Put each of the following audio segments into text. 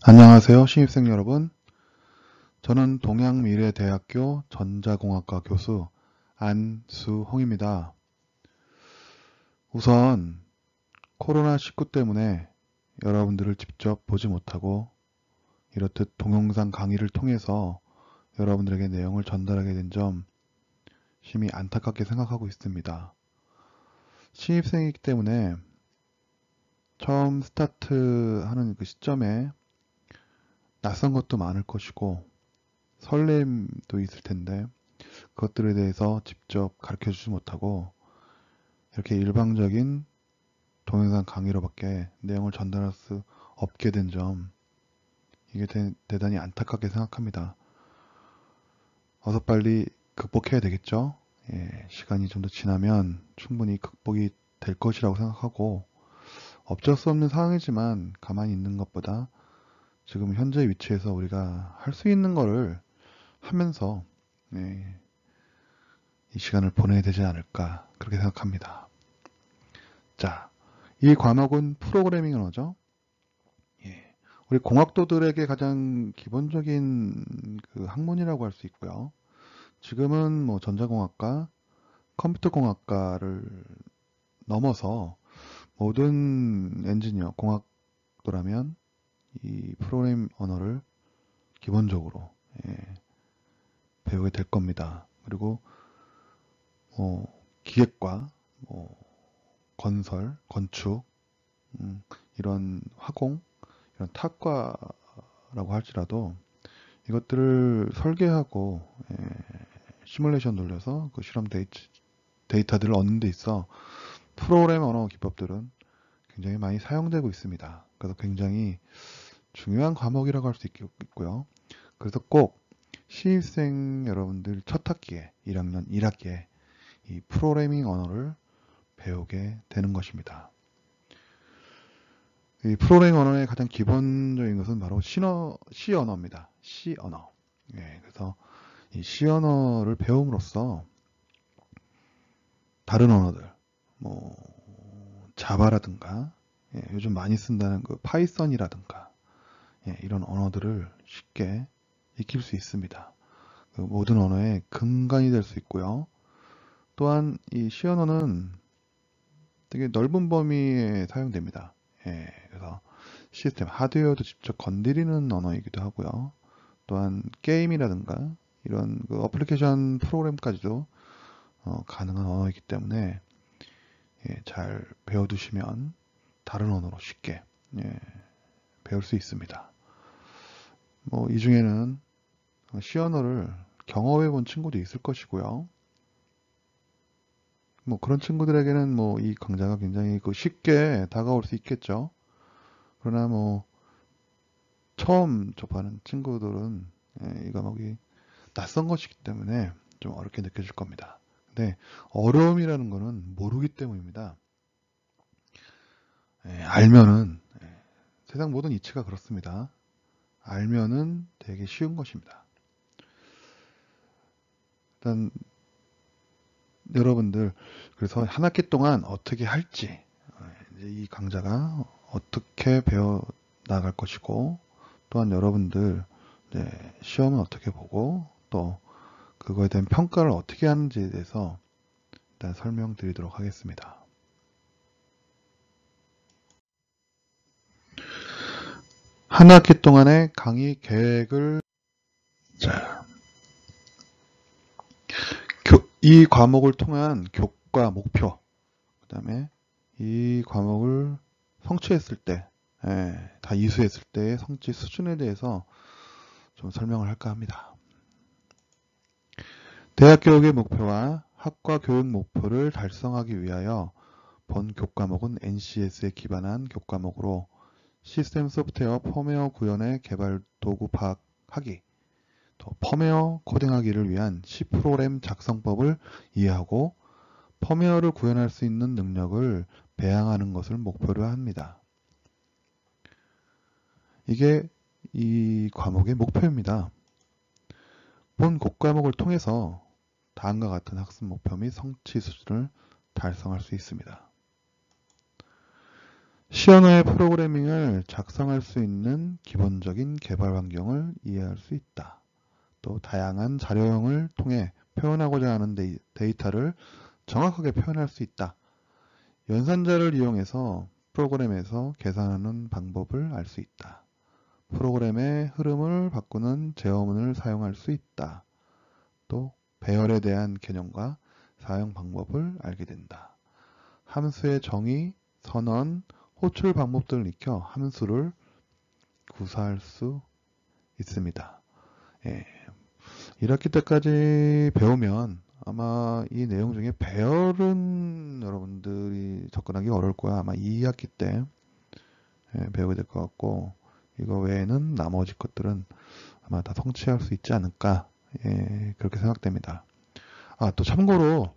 안녕하세요, 신입생 여러분. 저는 동양미래대학교 전자공학과 교수 안수홍입니다. 우선 코로나19 때문에 여러분들을 직접 보지 못하고 이렇듯 동영상 강의를 통해서 여러분들에게 내용을 전달하게 된 점 심히 안타깝게 생각하고 있습니다. 신입생이기 때문에 처음 스타트하는 그 시점에 낯선 것도 많을 것이고 설렘도 있을 텐데 그것들에 대해서 직접 가르쳐 주지 못하고 이렇게 일방적인 동영상 강의로밖에 내용을 전달할 수 없게 된 점, 이게 대단히 안타깝게 생각합니다. 어서 빨리 극복해야 되겠죠? 예, 시간이 좀 더 지나면 충분히 극복이 될 것이라고 생각하고, 어쩔 수 없는 상황이지만 가만히 있는 것보다 지금 현재 위치에서 우리가 할 수 있는 거를 하면서 예, 이 시간을 보내야 되지 않을까 그렇게 생각합니다. 자, 이 과목은 프로그래밍 언어죠. 예, 우리 공학도들에게 가장 기본적인 그 학문이라고 할 수 있고요. 지금은 뭐 전자공학과, 컴퓨터공학과를 넘어서 모든 엔지니어, 공학도라면 이 프로그래밍 언어를 기본적으로 예, 배우게 될 겁니다. 그리고 기획과 건설, 건축, 이런 화공, 이런 탁과라고 할지라도 이것들을 설계하고 시뮬레이션 돌려서 그 실험 데이터들을 얻는 데 있어 프로그램 언어 기법들은 굉장히 많이 사용되고 있습니다. 그래서 굉장히 중요한 과목이라고 할 수 있고요. 그래서 꼭 신입생 여러분들 첫 학기에 1학년 1학기에 이 프로그래밍 언어를 배우게 되는 것입니다. 이 프로그래밍 언어의 가장 기본적인 것은 바로 C 언어입니다. C 언어. 예, 그래서 이 C 언어를 배움으로써 다른 언어들, 뭐 자바라든가 요즘 많이 쓴다는 그 파이썬이라든가 이런 언어들을 쉽게 익힐 수 있습니다. 그 모든 언어의 근간이 될 수 있고요. 또한 이 C 언어는 되게 넓은 범위에 사용됩니다. 그래서 시스템, 하드웨어도 직접 건드리는 언어이기도 하고요. 또한 게임이라든가 이런 그 어플리케이션 프로그램까지도 가능한 언어이기 때문에 잘 배워두시면 다른 언어로 쉽게 배울 수 있습니다. 뭐 이 중에는 C 언어를 경험해 본 친구도 있을 것이고요. 뭐 그런 친구들에게는 뭐 이 강좌가 굉장히 쉽게 다가올 수 있겠죠. 그러나 뭐 처음 접하는 친구들은 이 과목이 낯선 것이기 때문에 좀 어렵게 느껴질 겁니다. 근데 어려움이라는 거는 모르기 때문입니다. 알면은 세상 모든 이치가 그렇습니다. 알면은 되게 쉬운 것입니다. 일단 여러분들 그래서 한 학기 동안 어떻게 할지 이제 이 강좌가 어떻게 배워 나갈 것이고 또한 여러분들 시험은 어떻게 보고 또 그거에 대한 평가를 어떻게 하는지에 대해서 일단 설명드리도록 하겠습니다. 한 학기 동안의 강의 계획을 자, 이 과목을 통한 교과 목표 그 다음에 이 과목을 성취했을 때 다 이수했을 때의 성취 수준에 대해서 좀 설명을 할까 합니다. 대학 교육의 목표와 학과 교육 목표를 달성하기 위하여 본 교과목은 NCS에 기반한 교과목으로 시스템 소프트웨어 펌웨어 구현의 개발 도구 파악하기, 또 펌웨어 코딩하기를 위한 C 프로그램 작성법을 이해하고 펌웨어를 구현할 수 있는 능력을 배양하는 것을 목표로 합니다. 이게 이 과목의 목표입니다. 본 교과목을 통해서 다음과 같은 학습 목표 및 성취 수준을 달성할 수 있습니다. 시언어의 프로그래밍을 작성할 수 있는 기본적인 개발 환경을 이해할 수 있다. 또 다양한 자료형을 통해 표현하고자 하는 데이터를 정확하게 표현할 수 있다. 연산자를 이용해서 프로그램에서 계산하는 방법을 알 수 있다. 프로그램의 흐름을 바꾸는 제어문을 사용할 수 있다. 또 배열에 대한 개념과 사용 방법을 알게 된다. 함수의 정의, 선언, 호출 방법들을 익혀 함수를 구사할 수 있습니다. 1학기 때까지 배우면 아마 이 내용 중에 배열은 여러분들이 접근하기 어려울 거야. 아마 2학기 때 배우게 될 것 같고, 이거 외에는 나머지 것들은 아마 다 성취할 수 있지 않을까, 그렇게 생각됩니다. 또 참고로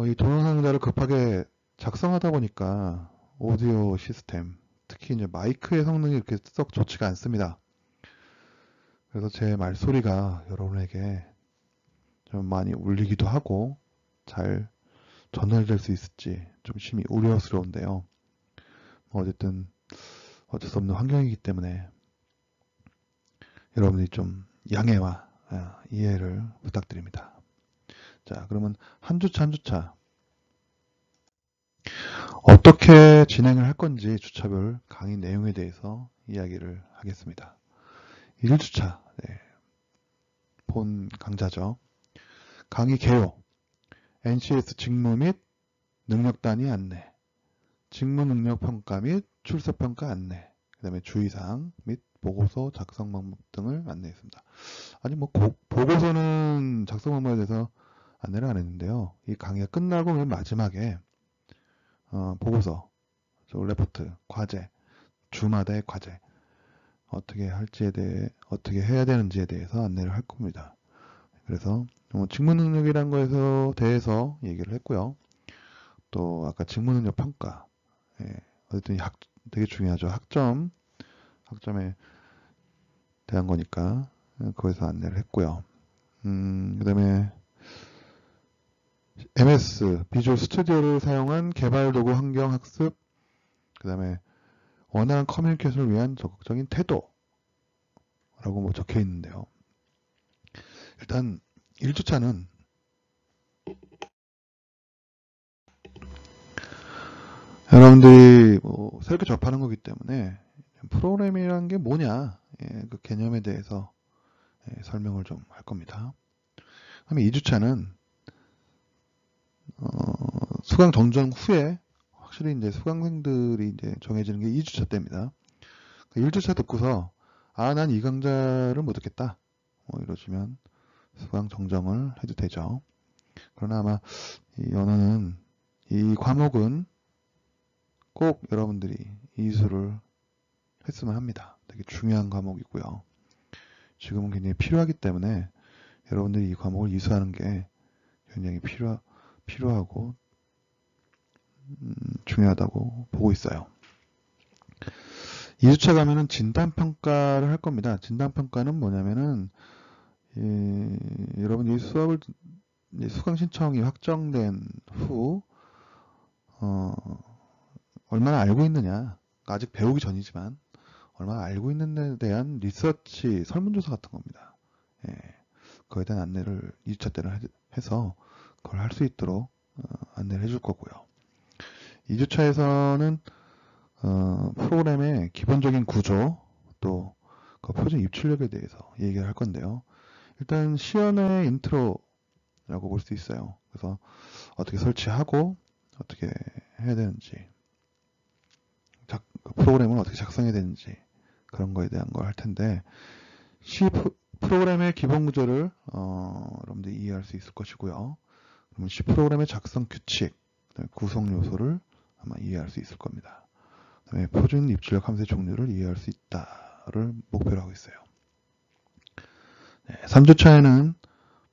이 동영상자를 급하게 작성하다 보니까 오디오 시스템, 특히 이제 마이크의 성능이 이렇게 썩 좋지가 않습니다. 그래서 제 말소리가 여러분에게 좀 많이 울리기도 하고 잘 전달될 수 있을지 좀 심히 우려스러운데요. 어쨌든 어쩔 수 없는 환경이기 때문에 여러분들이 좀 양해와 이해를 부탁드립니다. 자, 그러면 한 주차 한 주차 어떻게 진행을 할 건지 주차별 강의 내용에 대해서 이야기를 하겠습니다. 1주차 본 강좌죠. 강의 개요, NCS 직무 및 능력 단위 안내, 직무 능력 평가 및 출석 평가 안내, 그 다음에 주의사항 및 보고서 작성 방법 등을 안내했습니다. 아니 뭐 보고서는 작성 방법에 대해서 안내를 안 했는데요. 이 강의가 끝나고 맨 마지막에 보고서, 레포트, 과제, 주마다의 과제 어떻게 할지에 대해, 어떻게 해야 되는지에 대해서 안내를 할 겁니다. 그래서 직무 능력이란 거에서 대해서 얘기를 했고요. 또 아까 직무 능력 평가, 어쨌든 되게 중요하죠. 학점에 대한 거니까 거기서 안내를 했고요. 그 다음에 MS, 비주얼 스튜디오를 사용한 개발 도구 환경 학습, 그 다음에 원활한 커뮤니케이션을 위한 적극적인 태도라고 뭐 적혀 있는데요. 일단 1주차는 여러분들이 뭐 새롭게 접하는 거기 때문에 프로그래밍이라는 게 뭐냐, 그 개념에 대해서 설명을 좀 할 겁니다. 그다음에 2주차는 수강 전전 후에 확실히 이제 수강생들이 이제 정해지는 게 2주차 때입니다. 1주차 듣고서 난 이 강좌를 못 듣겠다 뭐 이러시면 수강 정정을 해도 되죠. 그러나 아마 이 과목은 꼭 여러분들이 이수를 했으면 합니다. 되게 중요한 과목이고요. 지금은 굉장히 필요하기 때문에 여러분들이 이 과목을 이수하는 게 굉장히 필요하고 중요하다고 보고 있어요. 2주차 가면은 진단평가를 할 겁니다. 진단평가는 뭐냐면은 여러분이 수업을 수강 신청이 확정된 후 얼마나 알고 있느냐, 아직 배우기 전이지만 얼마나 알고 있는 데 대한 리서치 설문조사 같은 겁니다. 그거에 대한 안내를 2주차 때는 해서 그걸 할 수 있도록 안내를 해줄 거고요. 2주차에서는 프로그램의 기본적인 구조, 또 그 표준 입출력에 대해서 얘기를 할 건데요. 일단 시연의 인트로라고 볼 수 있어요. 그래서 어떻게 설치하고 어떻게 해야 되는지, 프로그램을 어떻게 작성해야 되는지 그런 거에 대한 걸 할 텐데, C 프로그램의 기본 구조를 여러분들이 이해할 수 있을 것이고요. 그러면 C 프로그램의 작성 규칙, 구성 요소를 아마 이해할 수 있을 겁니다. 그다음에 표준 입출력 함수의 종류를 이해할 수 있다를 목표로 하고 있어요. 3주차에는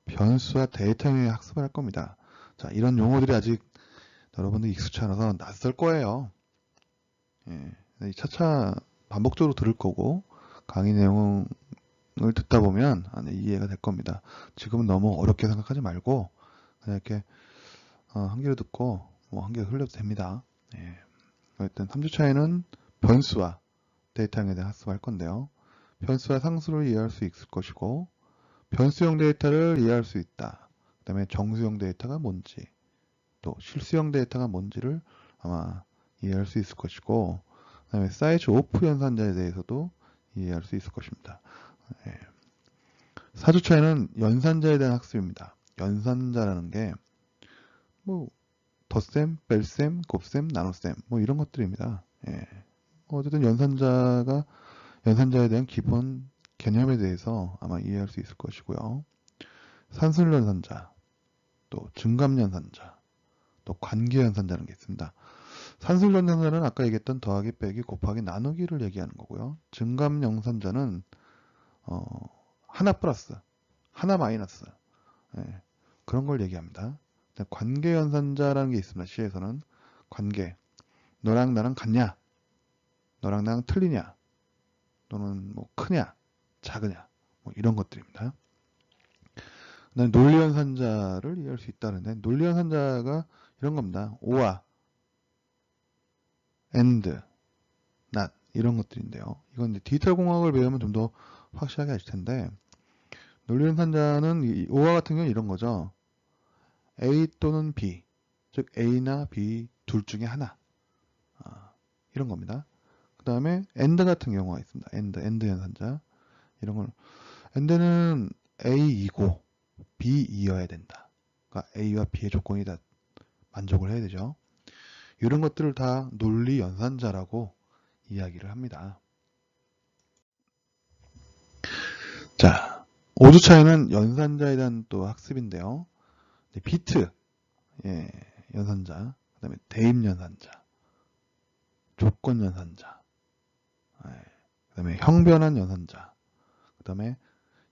변수와 데이터의 학습을 할 겁니다. 자, 이런 용어들이 아직 여러분들 익숙치 않아서 낯설 거예요. 차차 반복적으로 들을 거고 강의 내용을 듣다 보면 이해가 될 겁니다. 지금은 너무 어렵게 생각하지 말고 그냥 이렇게 한 귀로 듣고 한 귀로 흘려도 됩니다. 일단 3주 차이는 변수와 데이터 양에 대한 학습할 건데요. 변수와 상수를 이해할 수 있을 것이고, 변수형 데이터를 이해할 수 있다. 그 다음에 정수형 데이터가 뭔지, 또 실수형 데이터가 뭔지를 아마 이해할 수 있을 것이고, 그 다음에 사이즈 오프 연산자에 대해서도 이해할 수 있을 것입니다. 4주 차이는 연산자에 대한 학습입니다. 연산자라는 게 뭐 덧셈, 뺄셈, 곱셈, 나눗셈 뭐 이런 것들입니다. 어쨌든 연산자에 대한 기본 개념에 대해서 아마 이해할 수 있을 것이고요. 산술연산자, 또 증감연산자, 또 관계연산자라는 게 있습니다. 산술연산자는 아까 얘기했던 더하기, 빼기, 곱하기, 나누기를 얘기하는 거고요. 증감연산자는 하나 플러스, 하나 마이너스 그런 걸 얘기합니다. 관계연산자라는 게 있습니다. 시에서는 관계, 너랑 나랑 같냐, 너랑 나랑 틀리냐, 또는 뭐 크냐, 작으냐, 뭐 이런 것들입니다. 그다음에 논리연산자를 이해할 수 있다는데, 논리연산자가 이런 겁니다. 오와 and, not 이런 것들인데요. 이건 이제 디지털 공학을 배우면 좀 더 확실하게 아실 텐데, 논리연산자는 이 오와 같은 경우는 이런 거죠. A 또는 B, 즉 A나 B 둘 중에 하나, 이런 겁니다. 그 다음에 and 같은 경우가 있습니다. and 연산자 이런 걸 and는 A이고 B이어야 된다. 그러니까 A와 B의 조건이 다 만족을 해야 되죠. 이런 것들을 다 논리 연산자라고 이야기를 합니다. 자, 5주 차이는 연산자에 대한 또 학습인데요. 비트 연산자, 그 다음에 대입 연산자, 조건 연산자, 그 다음에 형변환 연산자, 그 다음에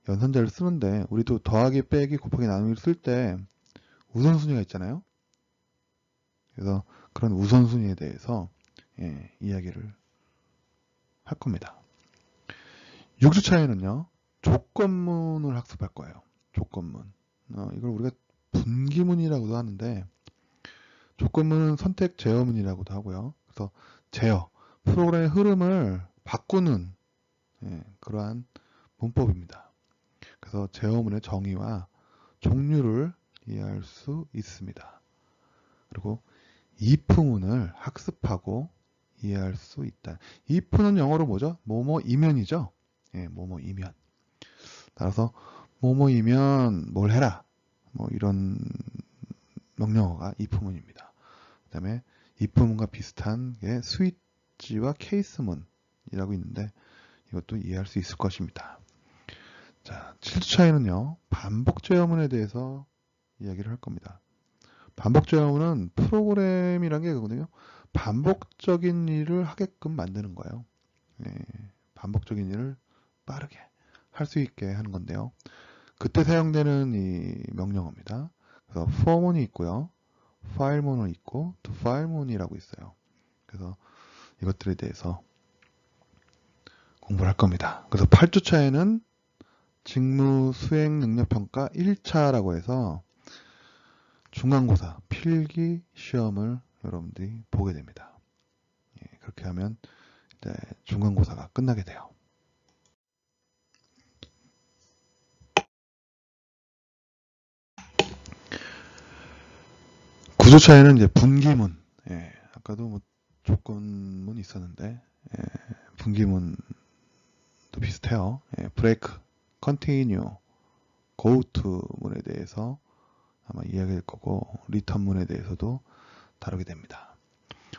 연산자를 쓰는데 우리도 더하기, 빼기, 곱하기, 나누기를 쓸 때 우선순위가 있잖아요. 그래서 그런 우선순위에 대해서 이야기를 할 겁니다. 6주 차이는요. 조건문을 학습할 거예요. 조건문. 이걸 우리가 분기문이라고도 하는데 조건문은 선택 제어문이라고도 하고요. 그래서 제어, 프로그램의 흐름을 바꾸는 그러한 문법입니다. 그래서 제어문의 정의와 종류를 이해할 수 있습니다. 그리고 if문을 학습하고 이해할 수 있다. if는 영어로 뭐죠? 뭐뭐이면이죠. 뭐뭐이면. 따라서 뭐뭐이면 뭘 해라. 뭐 이런 명령어가 if문입니다. 그 다음에 if문과 비슷한 게 스위치와 케이스문이라고 있는데 이것도 이해할 수 있을 것입니다. 자, 7주 차이는요. 반복 제어문에 대해서 이야기를 할 겁니다. 반복 제어문은 프로그램이라는 게 그거든요. 반복적인 일을 하게끔 만드는 거예요. 반복적인 일을 빠르게 할 수 있게 하는 건데요. 그때 사용되는 이 명령어입니다. 그래서 for문이 있고요. file문이 있고 to file문이라고 있어요. 그래서 이것들에 대해서 공부를 할 겁니다. 그래서 8주 차에는 직무 수행 능력 평가 1차라고 해서 중간고사 필기 시험을 여러분들이 보게 됩니다. 그렇게 하면 이제 중간고사가 끝나게 돼요. 9주 차에는 이제 분기문. 아까도 뭐 조건문이 있었는데 분기문도 비슷해요. 브레이크, 컨티뉴, 고투 문에 대해서 아마 이야기할 거고 리턴 문에 대해서도 다루게 됩니다.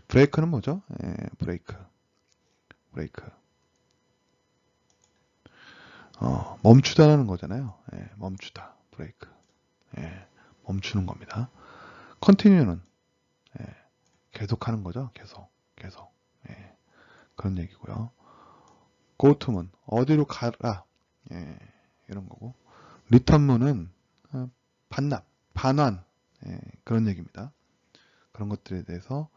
브레이크는 뭐죠? 브레이크. 멈추다라는 거잖아요. 멈추다. 브레이크. 멈추는 겁니다. 컨티뉴는 계속하는 거죠. 계속. 그런 얘기고요. go to는 어디로 가라. 이런 거고. return문은 반납, 반환 그런 얘기입니다. 그런 것들에 대해서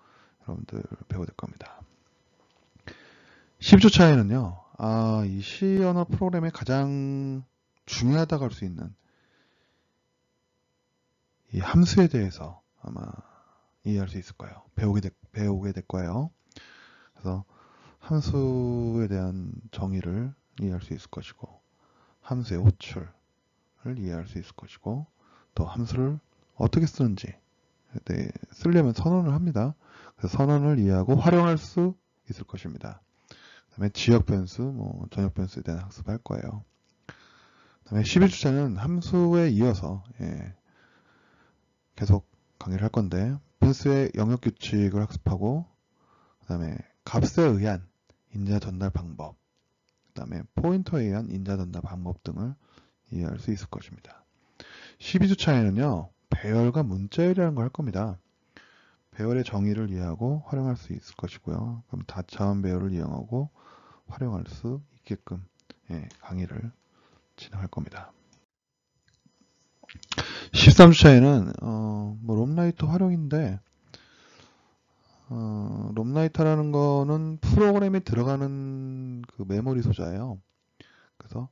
여러분들 배워야 될 겁니다. 10주 차이는요. 이 C 언어 프로그램의 가장 중요하다고 할 수 있는 이 함수에 대해서 아마 이해할 수 있을 거예요. 배우게 될 거예요. 그래서 함수에 대한 정의를 이해할 수 있을 것이고, 함수의 호출을 이해할 수 있을 것이고, 또 함수를 어떻게 쓰는지 쓰려면 선언을 합니다. 그래서 선언을 이해하고 활용할 수 있을 것입니다. 그 다음에 지역 변수, 전역 변수에 대한 학습할 거예요. 그 다음에 11주차는 함수에 이어서 계속 강의를 할 건데, 변수의 영역 규칙을 학습하고, 그 다음에 값에 의한 인자 전달 방법, 그 다음에 포인터에 의한 인자 전달 방법 등을 이해할 수 있을 것입니다. 12주차에는요, 배열과 문자열이라는 걸 할 겁니다. 배열의 정의를 이해하고 활용할 수 있을 것이고요. 그럼 다차원 배열을 이용하고 활용할 수 있게끔 강의를 진행할 겁니다. 13주차에는 롬라이터 활용인데, 롬라이터라는 거는 프로그램에 들어가는 그 메모리 소자예요. 그래서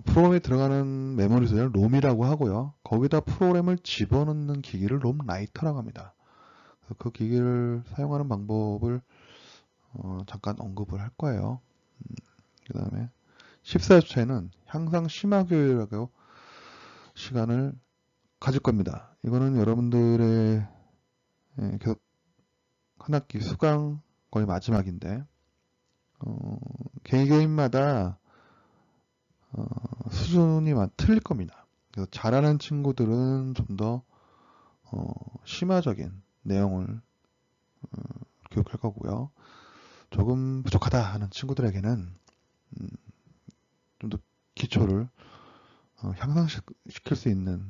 프로그램에 들어가는 메모리 소자를 롬이라고 하고요. 거기다 프로그램을 집어넣는 기기를 롬라이터라고 합니다. 그래서 그 기기를 사용하는 방법을 잠깐 언급을 할 거예요. 그 다음에 14주차에는 향상 심화 교육이라고 시간을 가질 겁니다. 이거는 여러분들의 계속 한 학기 수강 거의 마지막인데 개인마다 수준이 틀릴 겁니다. 그래서 잘하는 친구들은 좀 더 심화적인 내용을 교육할 거고요. 조금 부족하다 하는 친구들에게는 좀 더 기초를 향상시킬 수 있는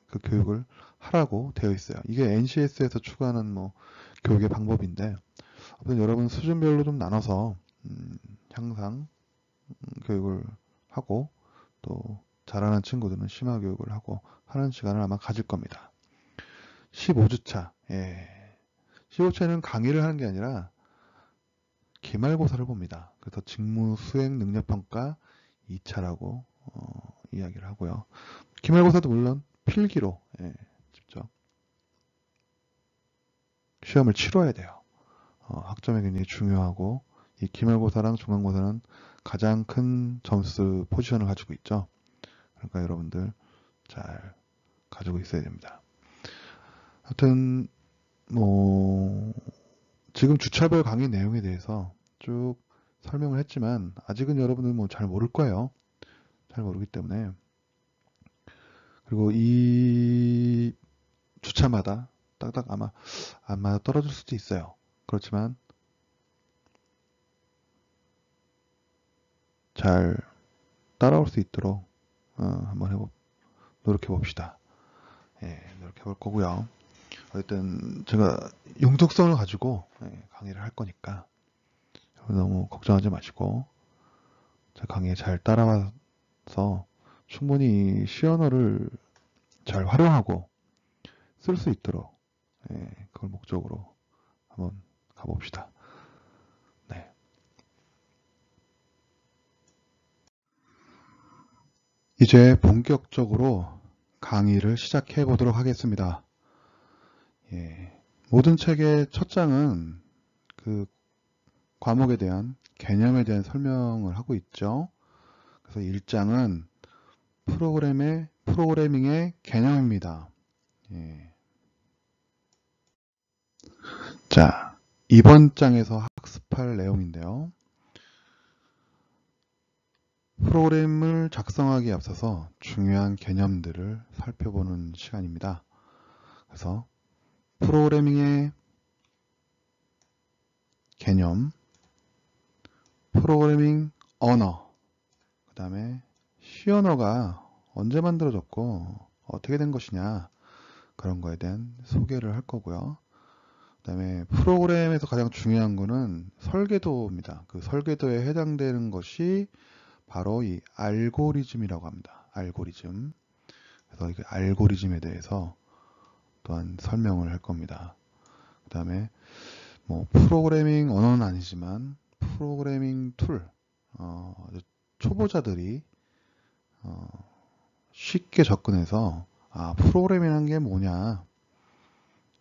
그 교육을 하라고 되어 있어요. 이게 NCS에서 추구하는 교육의 방법인데, 아무튼 여러분 수준별로 좀 나눠서 향상 교육을 하고, 또 잘하는 친구들은 심화 교육을 하고 하는 시간을 아마 가질 겁니다. 15주차. 15주차는 강의를 하는 게 아니라 기말고사를 봅니다. 그래서 직무 수행 능력 평가 2차라고 이야기를 하고요. 기말고사도 물론 필기로 직접 시험을 치러야 돼요. 학점이 굉장히 중요하고, 이 기말고사랑 중간고사는 가장 큰 점수 포지션을 가지고 있죠. 그러니까 여러분들 잘 가지고 있어야 됩니다. 하여튼 지금 주차별 강의 내용에 대해서 쭉 설명을 했지만 아직은 여러분들 잘 모를 거예요. 잘 모르기 때문에. 그리고 이 주차마다 딱딱 아마 떨어질 수도 있어요. 그렇지만 잘 따라올 수 있도록 한번 노력해 봅시다. 노력해 볼 거고요. 어쨌든 제가 융독성을 가지고 강의를 할 거니까 너무 걱정하지 마시고 제 강의에 잘 따라와서 충분히 시언어를 잘 활용하고 쓸 수 있도록 그걸 목적으로 한번 가봅시다. 네. 이제 본격적으로 강의를 시작해 보도록 하겠습니다. 모든 책의 첫 장은 그 과목에 대한 개념에 대한 설명을 하고 있죠. 그래서 1장은 프로그래밍의 개념입니다. 자, 이번 장에서 학습할 내용인데요. 프로그램을 작성하기에 앞서서 중요한 개념들을 살펴보는 시간입니다. 그래서 프로그래밍의 개념, 프로그래밍 언어, 그 다음에 C 언어가 언제 만들어졌고 어떻게 된 것이냐, 그런 거에 대한 소개를 할 거고요. 그 다음에 프로그램에서 가장 중요한 거는 설계도입니다. 그 설계도에 해당되는 것이 바로 이 알고리즘이라고 합니다. 알고리즘. 그래서 이 알고리즘에 대해서 또한 설명을 할 겁니다. 그 다음에 프로그래밍 언어는 아니지만 프로그래밍 툴, 초보자들이 쉽게 접근해서 프로그래밍이라는 게 뭐냐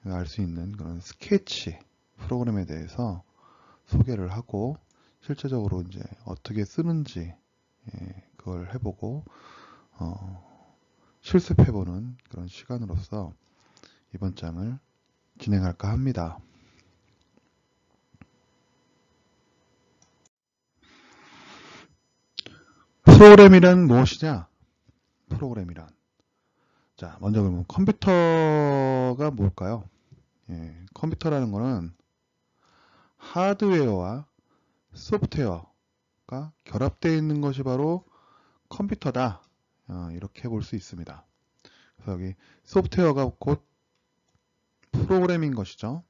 알 수 있는 그런 스케치, 프로그램에 대해서 소개를 하고 실제적으로 이제 어떻게 쓰는지 그걸 해보고 실습해보는 그런 시간으로서 이번 장을 진행할까 합니다. 프로그램이란 무엇이냐? 프로그램이란. 자, 먼저 그러면 컴퓨터가 뭘까요? 컴퓨터라는 거는 하드웨어와 소프트웨어가 결합되어 있는 것이 바로 컴퓨터다. 이렇게 볼 수 있습니다. 그래서 여기 소프트웨어가 곧 프로그램인 것이죠.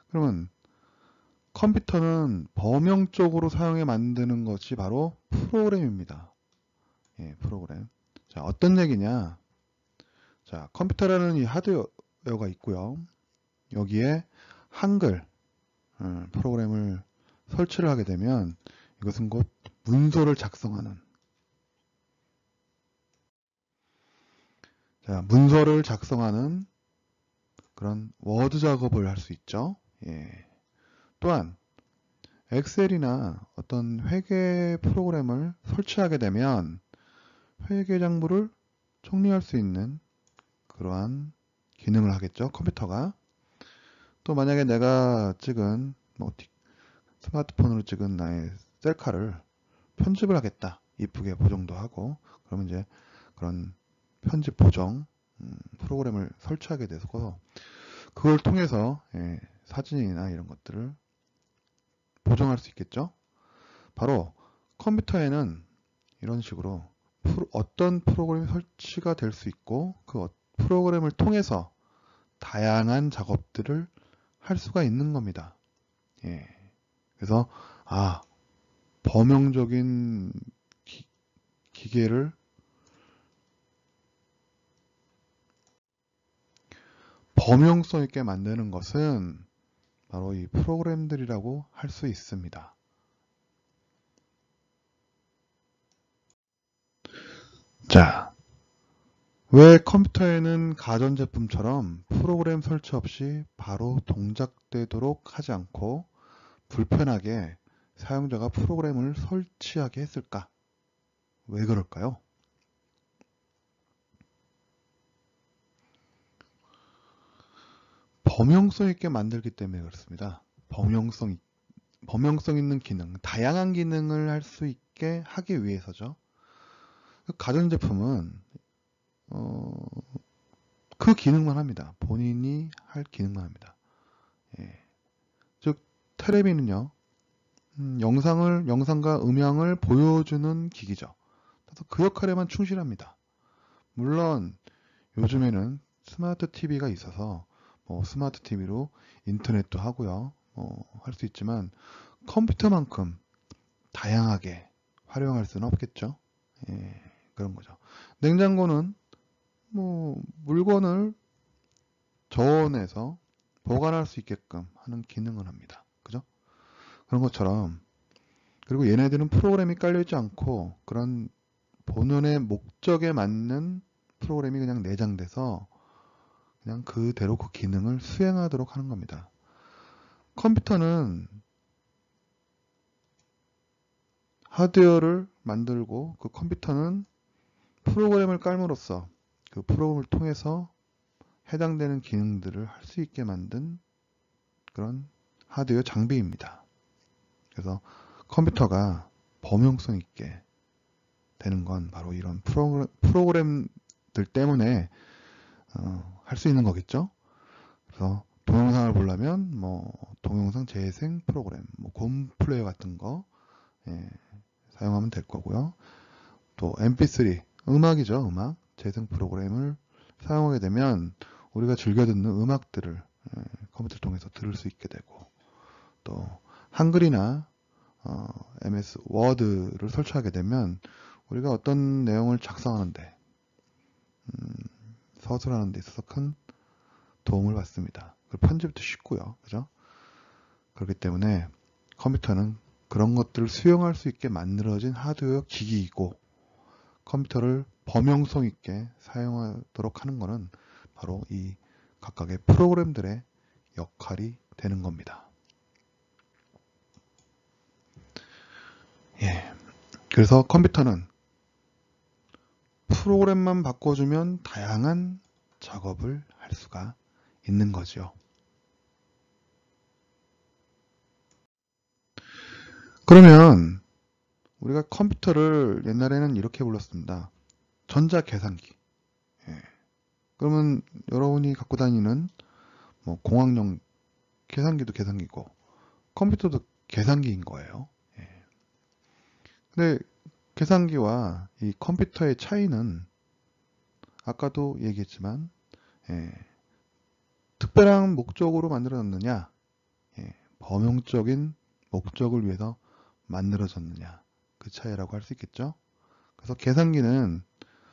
그러면 컴퓨터는 범용적으로 사용해 만드는 것이 바로 프로그램입니다. 프로그램. 자, 어떤 얘기냐? 자, 컴퓨터라는 이 하드웨어가 있고요. 여기에 한글 프로그램을 설치를 하게 되면 이것은 곧 문서를 작성하는 문서를 작성하는 그런 워드 작업을 할 수 있죠. 또한 엑셀이나 어떤 회계 프로그램을 설치하게 되면 회계 장부를 정리할 수 있는 그러한 기능을 하겠죠. 컴퓨터가. 또 만약에 내가 찍은 스마트폰으로 찍은 나의 셀카를 편집을 하겠다. 이쁘게 보정도 하고 그러면 이제 그런 편집 보정 프로그램을 설치하게 돼서 그걸 통해서 사진이나 이런 것들을 보정할 수 있겠죠. 바로 컴퓨터에는 이런 식으로 어떤 프로그램이 설치가 될 수 있고 그 프로그램을 통해서 다양한 작업들을 할 수가 있는 겁니다. 그래서 범용적인 기계를 범용성 있게 만드는 것은 바로 이 프로그램들이라고 할 수 있습니다. 자, 왜 컴퓨터에는 가전제품처럼 프로그램 설치 없이 바로 동작되도록 하지 않고 불편하게 사용자가 프로그램을 설치하게 했을까? 왜 그럴까요? 범용성 있게 만들기 때문에 그렇습니다. 범용성 있는 기능, 다양한 기능을 할 수 있게 하기 위해서죠. 가전제품은 그 기능만 합니다. 본인이 할 기능만 합니다. 즉 테레비는요, 영상과 음향을 보여주는 기기죠. 그래서 그 역할에만 충실합니다. 물론 요즘에는 스마트 TV가 있어서 스마트 TV로 인터넷도 하고요. 할 수 있지만 컴퓨터만큼 다양하게 활용할 수는 없겠죠. 그런 거죠. 냉장고는 물건을 저온에서 보관할 수 있게끔 하는 기능을 합니다. 그죠? 그런 것처럼 그리고 얘네들은 프로그램이 깔려있지 않고 그런 본연의 목적에 맞는 프로그램이 그냥 내장돼서 그냥 그대로 그 기능을 수행하도록 하는 겁니다. 컴퓨터는 하드웨어를 만들고 그 컴퓨터는 프로그램을 깔므로써 그 프로그램을 통해서 해당되는 기능들을 할 수 있게 만든 그런 하드웨어 장비입니다. 그래서 컴퓨터가 범용성 있게 되는 건 바로 이런 프로그램들 때문에 할 수 있는 거겠죠. 그래서 동영상을 보려면 동영상 재생 프로그램, 곰 플레이어 같은 거 사용하면 될 거고요. 또 mp3 음악이죠. 음악 재생 프로그램을 사용하게 되면 우리가 즐겨 듣는 음악들을 컴퓨터를 통해서 들을 수 있게 되고 또 한글이나 MS 워드를 설치하게 되면 우리가 어떤 내용을 작성하는데 서술하는 데 있어서 큰 도움을 받습니다. 편집도 쉽고요. 그죠? 그렇기 때문에 컴퓨터는 그런 것들을 수용할 수 있게 만들어진 하드웨어 기기이고 컴퓨터를 범용성 있게 사용하도록 하는 것은 바로 이 각각의 프로그램들의 역할이 되는 겁니다. 예. 그래서 컴퓨터는 프로그램만 바꿔주면 다양한 작업을 할 수가 있는 거죠. 그러면 우리가 컴퓨터를 옛날에는 이렇게 불렀습니다. 전자계산기. 예. 그러면 여러분이 갖고 다니는 뭐 공학용 계산기도 계산기고 컴퓨터도 계산기인 거예요. 예. 근데 계산기와 이 컴퓨터의 차이는 아까도 얘기했지만 예, 특별한 목적으로 만들어졌느냐, 예, 범용적인 목적을 위해서 만들어졌느냐, 그 차이라고 할 수 있겠죠. 그래서 계산기는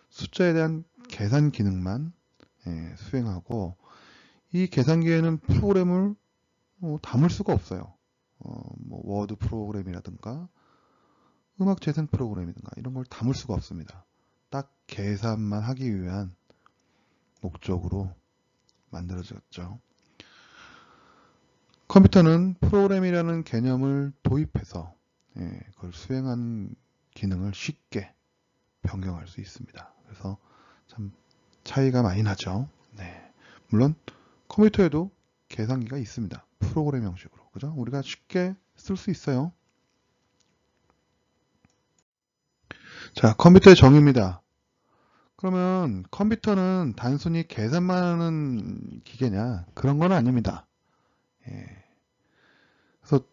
숫자에 대한 계산 기능만 예, 수행하고 이 계산기에는 프로그램을 담을 수가 없어요. 뭐 워드 프로그램이라든가 음악 재생 프로그램이든가 이런 걸 담을 수가 없습니다. 딱 계산만 하기 위한 목적으로 만들어졌죠. 컴퓨터는 프로그램이라는 개념을 도입해서 그걸 수행하는 기능을 쉽게 변경할 수 있습니다. 그래서 참 차이가 많이 나죠. 네. 물론 컴퓨터에도 계산기가 있습니다. 프로그램 형식으로. 그죠? 우리가 쉽게 쓸 수 있어요. 자, 컴퓨터의 정의입니다. 그러면 컴퓨터는 단순히 계산만 하는 기계냐? 그런 건 아닙니다. 예. 그래서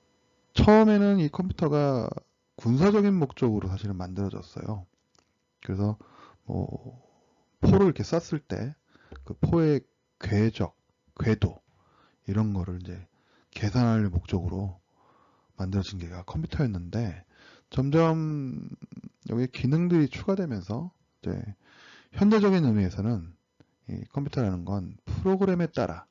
처음에는 이 컴퓨터가 군사적인 목적으로 사실은 만들어졌어요. 그래서 뭐 포를 이렇게 쐈을 때 그 포의 궤적, 궤도 이런 거를 이제 계산할 목적으로 만들어진 게가 컴퓨터였는데 점점 여기에 기능들이 추가되면서 이제 현대적인 의미에서는 이 컴퓨터라는 건 프로그램에 따라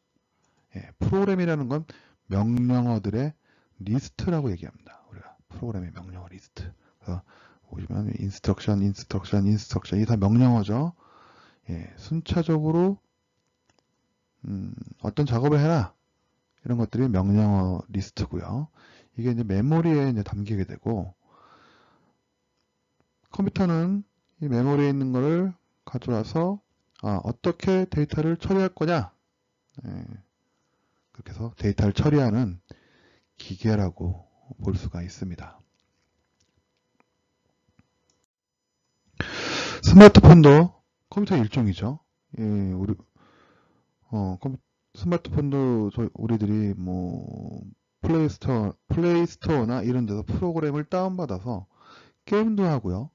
프로그램이라는 건 명령어들의 리스트라고 얘기합니다. 우리가 프로그램의 명령어 리스트. 그래서 보시면 인스트럭션 이게 다 명령어죠. 예, 순차적으로 어떤 작업을 해라 이런 것들이 명령어 리스트고요. 이게 이제 메모리에 이제 담기게 되고 컴퓨터는 이 메모리에 있는 거를 가져와서 어떻게 데이터를 처리할 거냐 예, 그렇게 해서 데이터를 처리하는 기계라고 볼 수가 있습니다. 스마트폰도 컴퓨터의 일종이죠. 예, 스마트폰도 우리들이 뭐 플레이스토어나 이런 데서 프로그램을 다운받아서 게임도 하고요.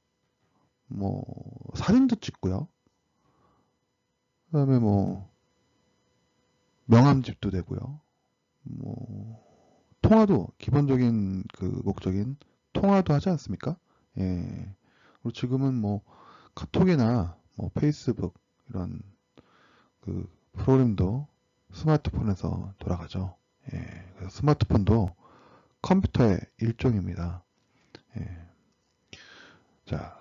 뭐 사진도 찍고요. 그다음에 뭐 명함집도 되고요. 뭐 통화도 기본적인 그 목적인 통화도 하지 않습니까? 예. 그리고 지금은 뭐 카톡이나 뭐 페이스북 이런 그 프로그램도 스마트폰에서 돌아가죠. 예. 그래서 스마트폰도 컴퓨터의 일종입니다. 예. 자,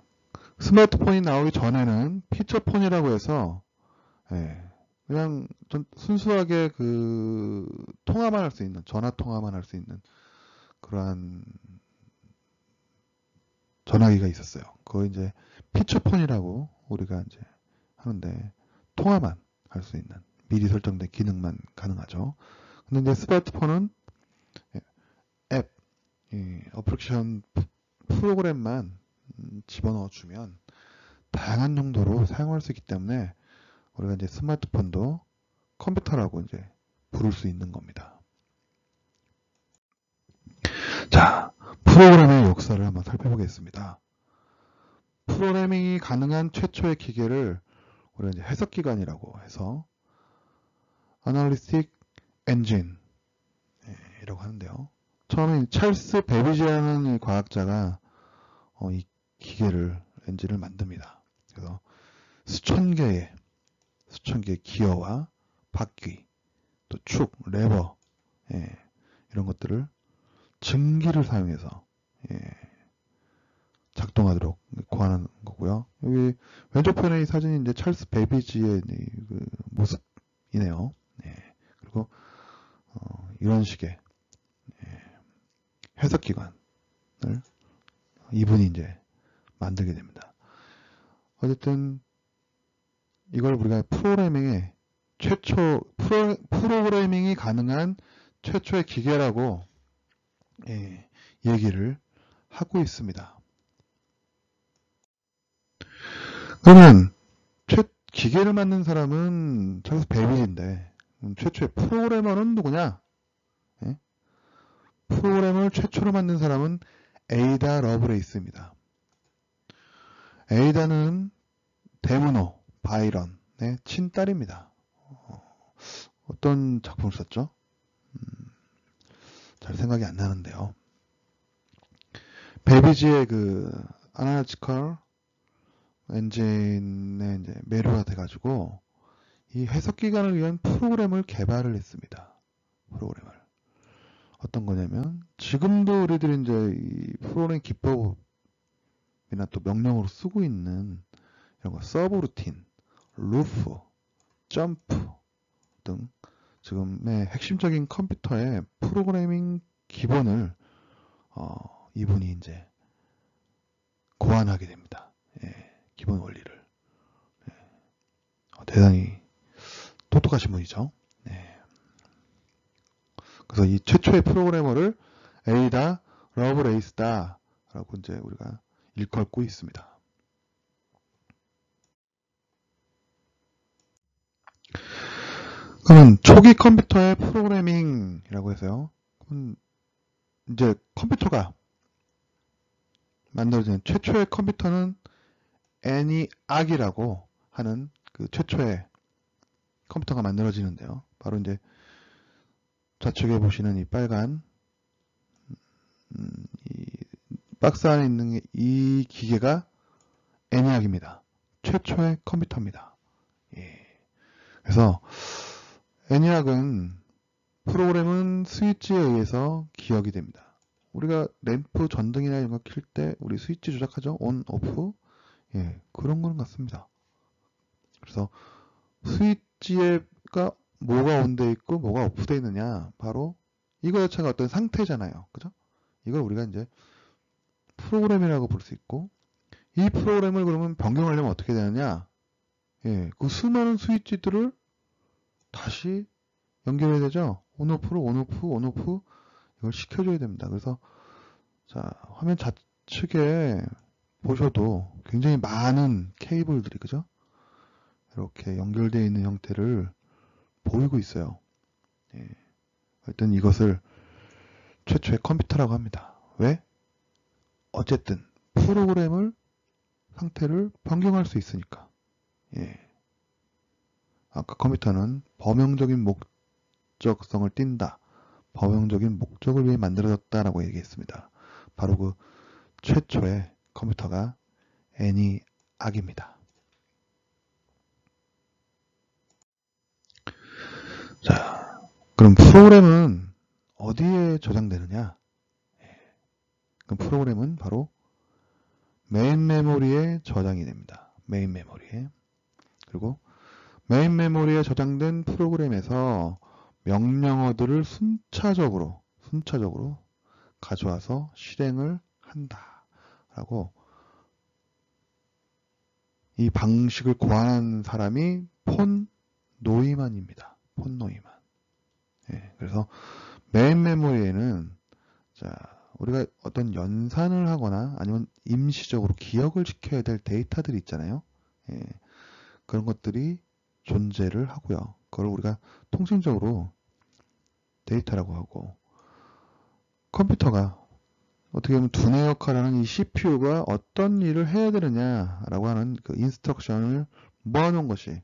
스마트폰이 나오기 전에는 피처폰이라고 해서 예. 그냥 순수하게 그 통화만 할 수 있는 전화 통화만 할 수 있는 그러한 전화기가 있었어요. 그거 이제 피처폰이라고 우리가 이제 하는데 통화만 할 수 있는 미리 설정된 기능만 가능하죠. 근데 이제 스마트폰은 앱, 어플리케이션 프로그램만 집어넣어 주면 다양한 용도로 사용할 수 있기 때문에 우리가 이제 스마트폰도 컴퓨터라고 이제 부를 수 있는 겁니다. 자, 프로그램의 역사를 한번 살펴보겠습니다. 프로그래밍이 가능한 최초의 기계를 우리가 이제 해석기관이라고 해서 아날리틱 엔진 이라고 하는데요. 처음에 찰스 베비지라는 과학자가 이 기계를 엔진을 만듭니다. 그래서 수천 개의 기어와 바퀴, 또 축, 레버 이런 것들을 증기를 사용해서 작동하도록 고안한 거고요. 여기 왼쪽 편의 사진이 이제 찰스 베비지의 그 모습이네요. 그리고 이런 식의 해석기관을 이분이 이제 만들게 됩니다. 어쨌든 이걸 우리가 프로그래밍의 프로그래밍이 가능한 최초의 기계라고 얘기를 하고 있습니다. 그러면 기계를 만든 사람은 찰스 베이비지인데 최초의 프로그래머는 누구냐? 프로그램을 최초로 만든 사람은 에이다 러브레이스입니다. 에이다는 데모노 바이런의 친딸입니다. 어떤 작품을 썼죠? 잘 생각이 안 나는데요. 베이비지의 그 아나리티컬 엔진에 이제 매료가 돼가지고 이 해석기관을 위한 프로그램을 개발을 했습니다. 프로그램을. 어떤 거냐면 지금도 우리들이 이제 이 프로그램 기법이나 또 명령으로 쓰고 있는 이런 거 서브루틴, 루프, 점프 등 지금의 핵심적인 컴퓨터의 프로그래밍 기본을 이분이 이제 고안하게 됩니다. 기본 원리를. 대단히 똑똑하신 분이죠. 그래서 이 최초의 프로그래머를 에이다 러브레이스다 라고 이제 우리가 일컬고 있습니다. 그러면 초기 컴퓨터의 프로그래밍이라고 해서요. 이제 컴퓨터가 만들어진 최초의 컴퓨터는 애니악이라고 하는 그 최초의 컴퓨터가 만들어지는데요. 바로 이제 좌측에 보시는 이 빨간 이 박스 안에 있는 이 기계가 애니악입니다. 최초의 컴퓨터입니다. 그래서 애니악은 프로그램은 스위치에 의해서 기억이 됩니다. 우리가 램프 전등이나 이런 거 킬 때 우리 스위치 조작하죠. 온, 오프. 그런 거는 같습니다. 그래서 스위치가 뭐가 온돼 있고 뭐가 오프돼 있느냐, 바로 이거 자체가 어떤 상태잖아요. 그죠? 이걸 우리가 이제 프로그램이라고 볼 수 있고, 이 프로그램을 그러면 변경하려면 어떻게 되느냐? 그 수많은 스위치들을 다시 연결해야 되죠. 온오프로 온오프, 온오프 이걸 시켜줘야 됩니다. 그래서 자, 화면 좌측에 보셔도 굉장히 많은 케이블들이, 그죠? 이렇게 연결되어 있는 형태를 보이고 있어요. 하여튼 이것을 최초의 컴퓨터라고 합니다. 왜? 어쨌든 프로그램을 상태를 변경할 수 있으니까. 아까 컴퓨터는 범용적인 목적성을 띈다. 범용적인 목적을 위해 만들어졌다라고 얘기했습니다. 바로 그 최초의 컴퓨터가 애니악입니다. 자, 그럼 프로그램은 어디에 저장되느냐? 그럼 프로그램은 바로 메인 메모리에 저장이 됩니다. 메인 메모리에. 그리고 메인 메모리에 저장된 프로그램에서 명령어들을 순차적으로 가져와서 실행을 한다 라고, 이 방식을 고안한 사람이 폰 노이만입니다. 폰 노이만. 그래서 메인 메모리에는 자, 우리가 어떤 연산을 하거나 아니면 임시적으로 기억을 시켜야 될 데이터들이 있잖아요. 그런 것들이 존재를 하고요. 그걸 우리가 통칭적으로 데이터라고 하고, 컴퓨터가 어떻게 보면 두뇌 역할을 하는 이 CPU가 어떤 일을 해야 되느냐라고 하는 그 인스트럭션을 모아놓은 것이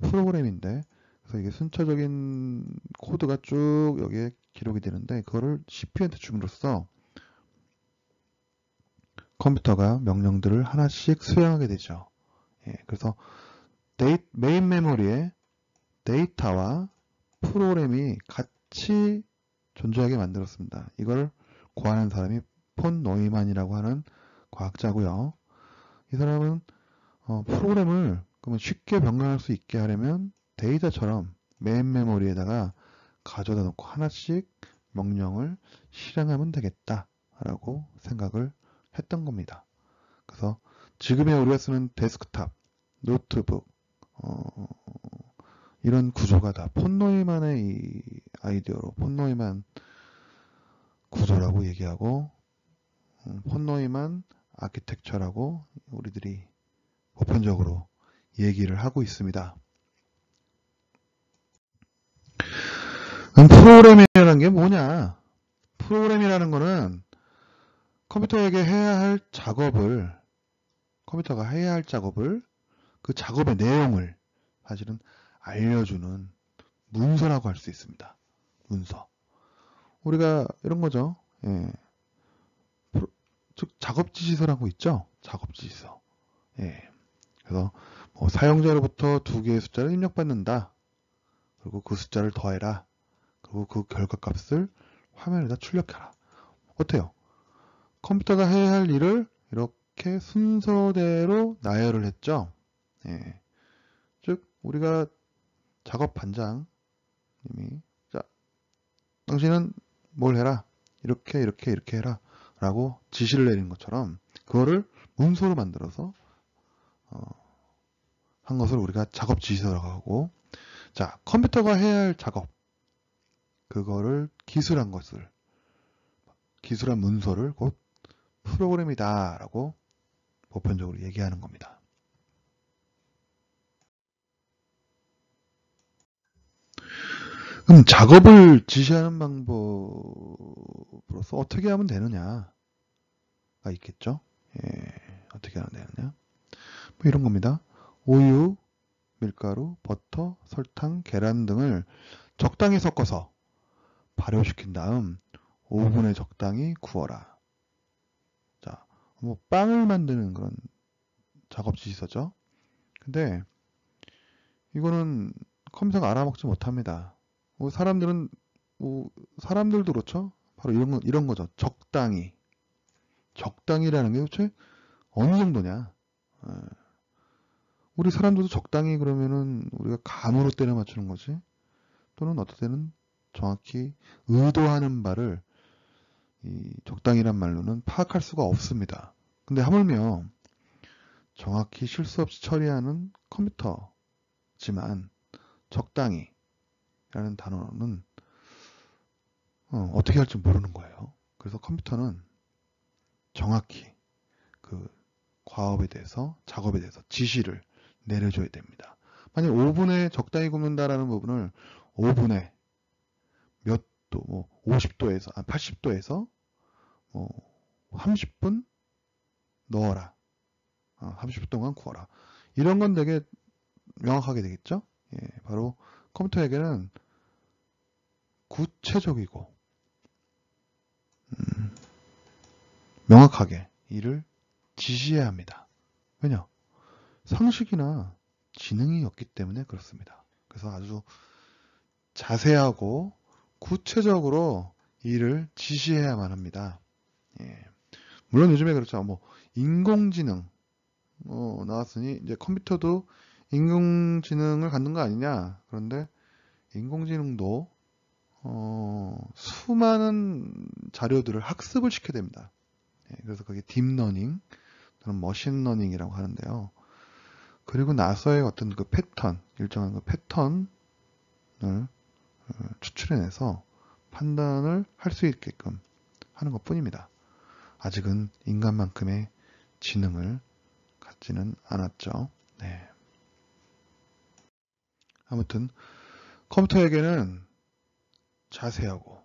프로그램인데, 그래서 이게 순차적인 코드가 쭉 여기에 기록이 되는데, 그거를 CPU한테 줌으로써 컴퓨터가 명령들을 하나씩 수행하게 되죠. 그래서 메인 메모리에 데이터와 프로그램이 같이 존재하게 만들었습니다. 이걸 고안한 사람이 폰 노이만이라고 하는 과학자고요. 이 사람은 프로그램을 그러면 쉽게 변경할 수 있게 하려면 데이터처럼 메인 메모리에다가 가져다 놓고 하나씩 명령을 실행하면 되겠다라고 생각을 했던 겁니다. 그래서 지금의 우리가 쓰는 데스크탑, 노트북, 이런 구조가 다 폰노이만의 이 아이디어로 폰노이만 구조라고 얘기하고 폰노이만 아키텍처라고 우리들이 보편적으로 얘기를 하고 있습니다. 그럼 프로그램이라는 게 뭐냐? 프로그램이라는 거는 컴퓨터가 해야 할 작업을 그 작업의 내용을 사실은 알려주는 문서라고 할 수 있습니다. 문서. 우리가 이런 거죠. 예. 즉 작업지시서라고 있죠. 작업지시서. 예. 그래서 뭐 사용자로부터 2개의 숫자를 입력받는다. 그리고 그 숫자를 더해라. 그리고 그 결과값을 화면에다 출력해라. 어때요? 컴퓨터가 해야 할 일을 이렇게 순서대로 나열을 했죠. 예. 즉 우리가 작업 반장님이 자, 당신은 뭘 해라. 이렇게 해라. 라고 지시를 내린 것처럼 그거를 문서로 만들어서 한 것을 우리가 작업 지시서라고 하고, 자, 컴퓨터가 해야 할 작업, 그거를 기술한 문서를 곧 프로그램이다 라고 보편적으로 얘기하는 겁니다. 그럼 작업을 지시하는 방법으로서 어떻게 하면 되느냐가 있겠죠. 예, 어떻게 하면 되느냐. 뭐 이런 겁니다. 우유, 밀가루, 버터, 설탕, 계란 등을 적당히 섞어서 발효시킨 다음 오븐에 적당히 구워라. 자, 뭐 빵을 만드는 그런 작업 지시서죠. 근데 이거는 컴퓨터가 알아먹지 못합니다. 뭐 사람들도 그렇죠. 바로 이런 거죠. 적당히라는 게 도대체 어느 정도냐. 우리 사람들도 적당히 그러면은 우리가 감으로 때려 맞추는 거지. 또는 어떨 때는 정확히 의도하는 바를 이 적당이란 말로는 파악할 수가 없습니다. 근데 하물며 정확히 실수 없이 처리하는 컴퓨터지만 적당히라는 단어는 어떻게 할지 모르는 거예요. 그래서 컴퓨터는 정확히 그 과업에 대해서, 작업에 대해서 지시를 내려줘야 됩니다. 만약 오븐에 적당히 굽는다라는 부분을 오븐에 몇 도, 뭐 50도에서, 80도에서 30분 넣어라. 30분 동안 구워라. 이런 건 되게 명확하게 되겠죠? 예, 바로 컴퓨터에게는 구체적이고 명확하게 일을 지시해야 합니다. 왜냐? 상식이나 지능이 없기 때문에 그렇습니다. 그래서 아주 자세하고 구체적으로 일을 지시해야만 합니다. 예. 물론 요즘에 그렇죠. 뭐 인공지능 나왔으니 이제 컴퓨터도 인공지능을 갖는 거 아니냐. 그런데 인공지능도 수많은 자료들을 학습을 시켜야 됩니다. 예, 그래서 그게 딥러닝 또는 머신러닝이라고 하는데요. 그리고 나서의 어떤 그 패턴, 일정한 그 패턴을 추출해내서 판단을 할 수 있게끔 하는 것 뿐입니다. 아직은 인간만큼의 지능을 갖지는 않았죠. 네. 아무튼 컴퓨터에게는 자세하고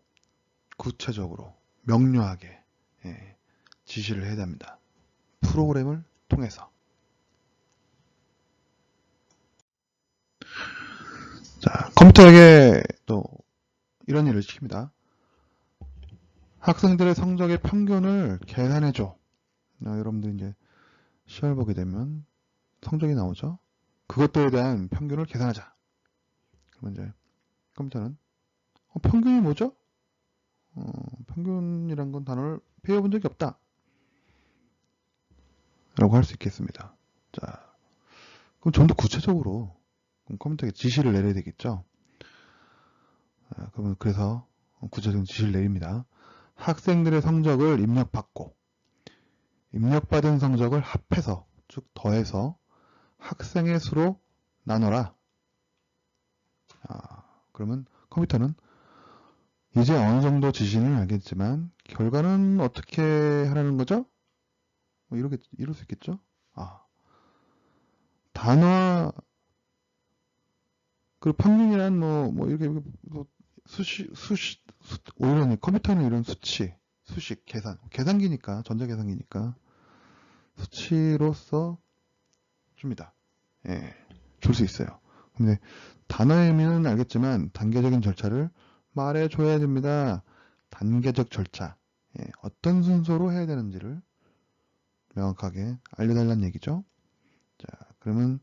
구체적으로 명료하게 지시를 해야 됩니다. 프로그램을 통해서. 자, 컴퓨터에게 또 이런 일을 시킵니다. 학생들의 성적의 평균을 계산해줘. 여러분들 이제 시험을 보게 되면 성적이 나오죠. 그것들에 대한 평균을 계산하자. 그러면 이제 컴퓨터는 평균이 뭐죠? 평균이란 건 단어를 배워본 적이 없다. 라고 할 수 있겠습니다. 자, 그럼 좀 더 구체적으로 컴퓨터에 지시를 내려야 되겠죠. 그러면 그래서 구체적인 지시를 내립니다. 학생들의 성적을 입력받고 입력받은 성적을 합해서 쭉 더해서 학생의 수로 나눠라. 그러면 컴퓨터는 이제 어느 정도 지시는 알겠지만 결과는 어떻게 하라는 거죠? 이럴 수 있겠죠? 단화 그리고 평균이란 이렇게 뭐 오히려 컴퓨터는 이런 수식, 계산기니까 전자계산기니까 수치로서 줍니다. 예, 줄 수 있어요. 근데 단어의 의미는 알겠지만 단계적인 절차를 말해줘야 됩니다. 단계적 절차, 어떤 순서로 해야 되는지를 명확하게 알려달라는 얘기죠. 자, 그러면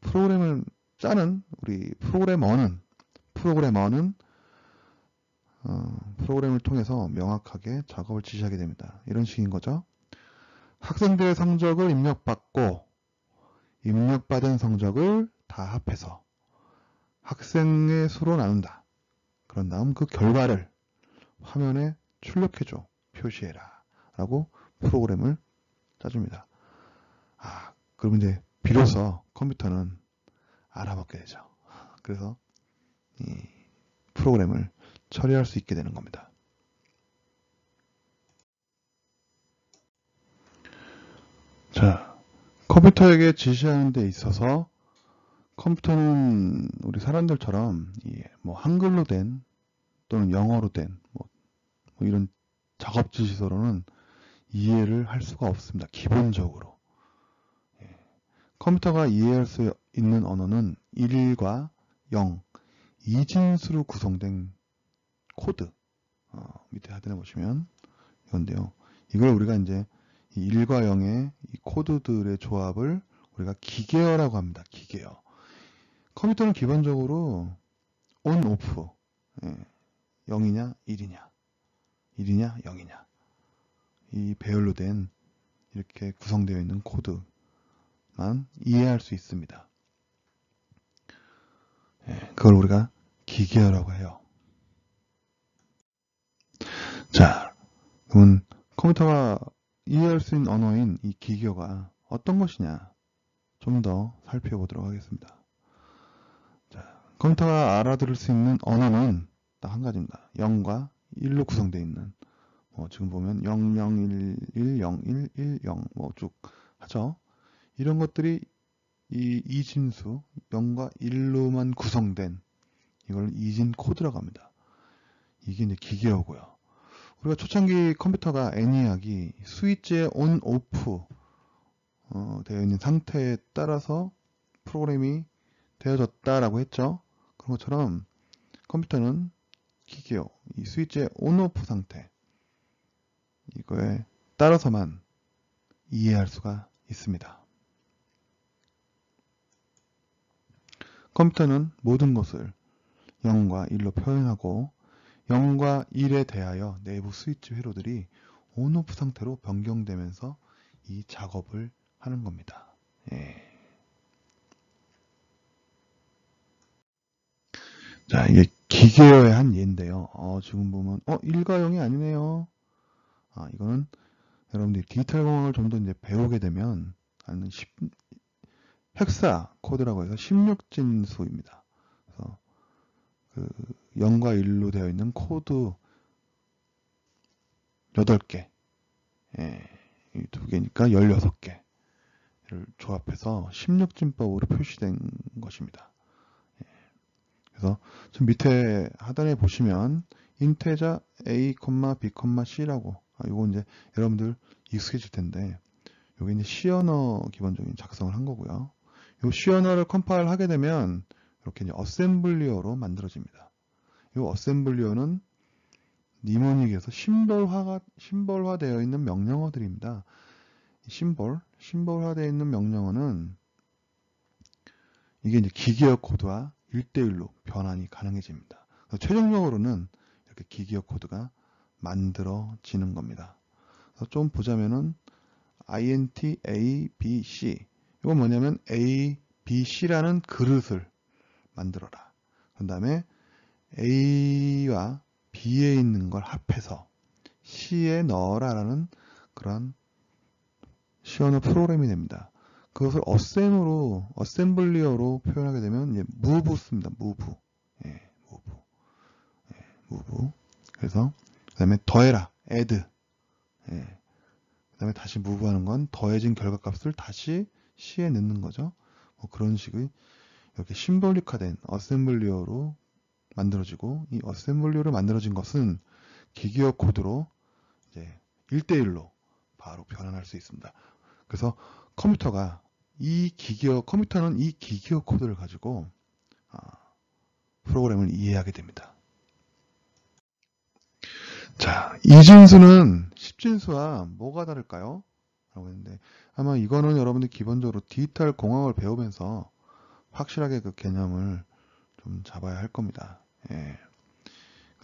프로그램을 짜는 우리 프로그래머는 프로그램을 통해서 명확하게 작업을 지시하게 됩니다. 이런 식인 거죠. 학생들의 성적을 입력받고 입력받은 성적을 다 합해서 학생의 수로 나눈다. 그런 다음 그 결과를 화면에 출력해줘, 표시해라 라고 프로그램을 짜줍니다. 그럼 이제 비로소 컴퓨터는 알아먹게 되죠. 그래서 이 프로그램을 처리할 수 있게 되는 겁니다. 자, 컴퓨터에게 지시하는 데 있어서 컴퓨터는 우리 사람들처럼 뭐 한글로 된 또는 영어로 된 뭐 이런 작업 지시서로는 이해를 할 수가 없습니다. 기본적으로. 컴퓨터가 이해할 수 있는 언어는 1과 0, 이진수로 구성된 코드. 밑에 하단에 보시면 이건데요. 이걸 우리가 이제 1과 0의 이 코드들의 조합을 우리가 기계어라고 합니다. 기계어. 컴퓨터는 기본적으로 on, off, 0이냐, 1이냐, 1이냐, 0이냐 이 배열로 된 이렇게 구성되어 있는 코드만 이해할 수 있습니다. 그걸 우리가 기계어라고 해요. 자, 그러면 컴퓨터가 이해할 수 있는 언어인 이 기계어가 어떤 것이냐 좀 더 살펴보도록 하겠습니다. 자, 컴퓨터가 알아들을 수 있는 언어는 딱 한 가지입니다. 0과 1로 구성되어 있는 지금 보면 0011, 0110 쭉 하죠. 이런 것들이 이 이진수 0과 1로만 구성된 이걸 이진 코드라고 합니다. 이게 이제 기계어고요. 우리가 초창기 컴퓨터가 애니악이 스위치의 온, 오프 되어 있는 상태에 따라서 프로그램이 되어졌다라고 했죠. 그런 것처럼 컴퓨터는 기계어, 이 스위치의 온, 오프 상태 이거에 따라서만 이해할 수가 있습니다. 컴퓨터는 모든 것을 0과 1로 표현하고 0과 1에 대하여 내부 스위치 회로들이 온오프 상태로 변경되면서 이 작업을 하는 겁니다. 자, 이게 기계어의 한 예인데요. 지금 보면 1과 0이 아니네요. 이거는 여러분들이 디지털 공학을 좀 더 이제 배우게 되면 헥사 코드라고 해서 16진수입니다. 그래서 0과 1로 되어 있는 코드 8개, 이 두 개니까 16개를 조합해서 16진법으로 표시된 것입니다. 그래서 지금 밑에 하단에 보시면 인테자 a, b, c라고 이거 이제 여러분들 익숙해질 텐데 여기 이제 C 언어 기본적인 작성을 한 거고요. 이 C 언어를 컴파일 하게 되면 이렇게 이제 어셈블리어로 만들어집니다. 이 어셈블리어는 니모닉에서 심벌화되어 있는 명령어들입니다. 심벌화되어 있는 명령어는 이게 이제 기계어 코드와 1대1로 변환이 가능해집니다. 최종적으로는 이렇게 기계어 코드가 만들어지는 겁니다. 좀 보자면은 int a, b, c 이건 뭐냐면 a, b, c라는 그릇을 만들어라. 그 다음에 A와 B에 있는 걸 합해서 C에 넣어라라는 그런 C 언어 프로그램이 됩니다. 그것을 어셈블리어로 표현하게 되면 이제 move 씁니다. move. 예, move. 예, move. 그래서 그 다음에 더해라. add. 예. 그 다음에 다시 move 하는 건 더해진 결과값을 다시 C에 넣는 거죠. 뭐 그런 식의 이렇게 심볼리카된 어셈블리어로 만들어지고, 이 어셈블리어로 만들어진 것은 기계어 코드로 이제 1대1로 바로 변환할 수 있습니다. 그래서 컴퓨터는 이 기계어 코드를 가지고 프로그램을 이해하게 됩니다. 자, 이진수는 십진수와 뭐가 다를까요? 라고 했는데, 아마 이거는 여러분들 기본적으로 디지털 공학을 배우면서 확실하게 그 개념을 좀 잡아야 할 겁니다. 예.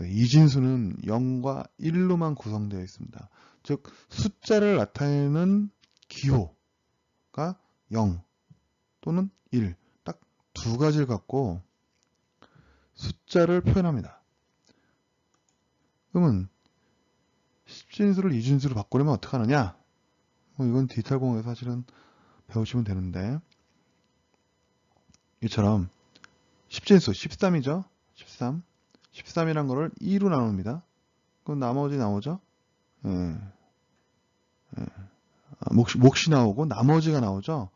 이진수는 0과 1로만 구성되어 있습니다. 즉, 숫자를 나타내는 기호가 0 또는 1, 딱 두 가지를 갖고 숫자를 표현합니다. 그러면 십진수를 이진수로 바꾸려면 어떻게 하느냐? 뭐 이건 디지털 공학에서 사실은 배우시면 되는데, 이처럼 십진수 13이죠. 13. 13이란 거를 2로 나눕니다. 그럼 나머지 나오죠. 예. 예. 몫이 나오고 나머지가 나오죠.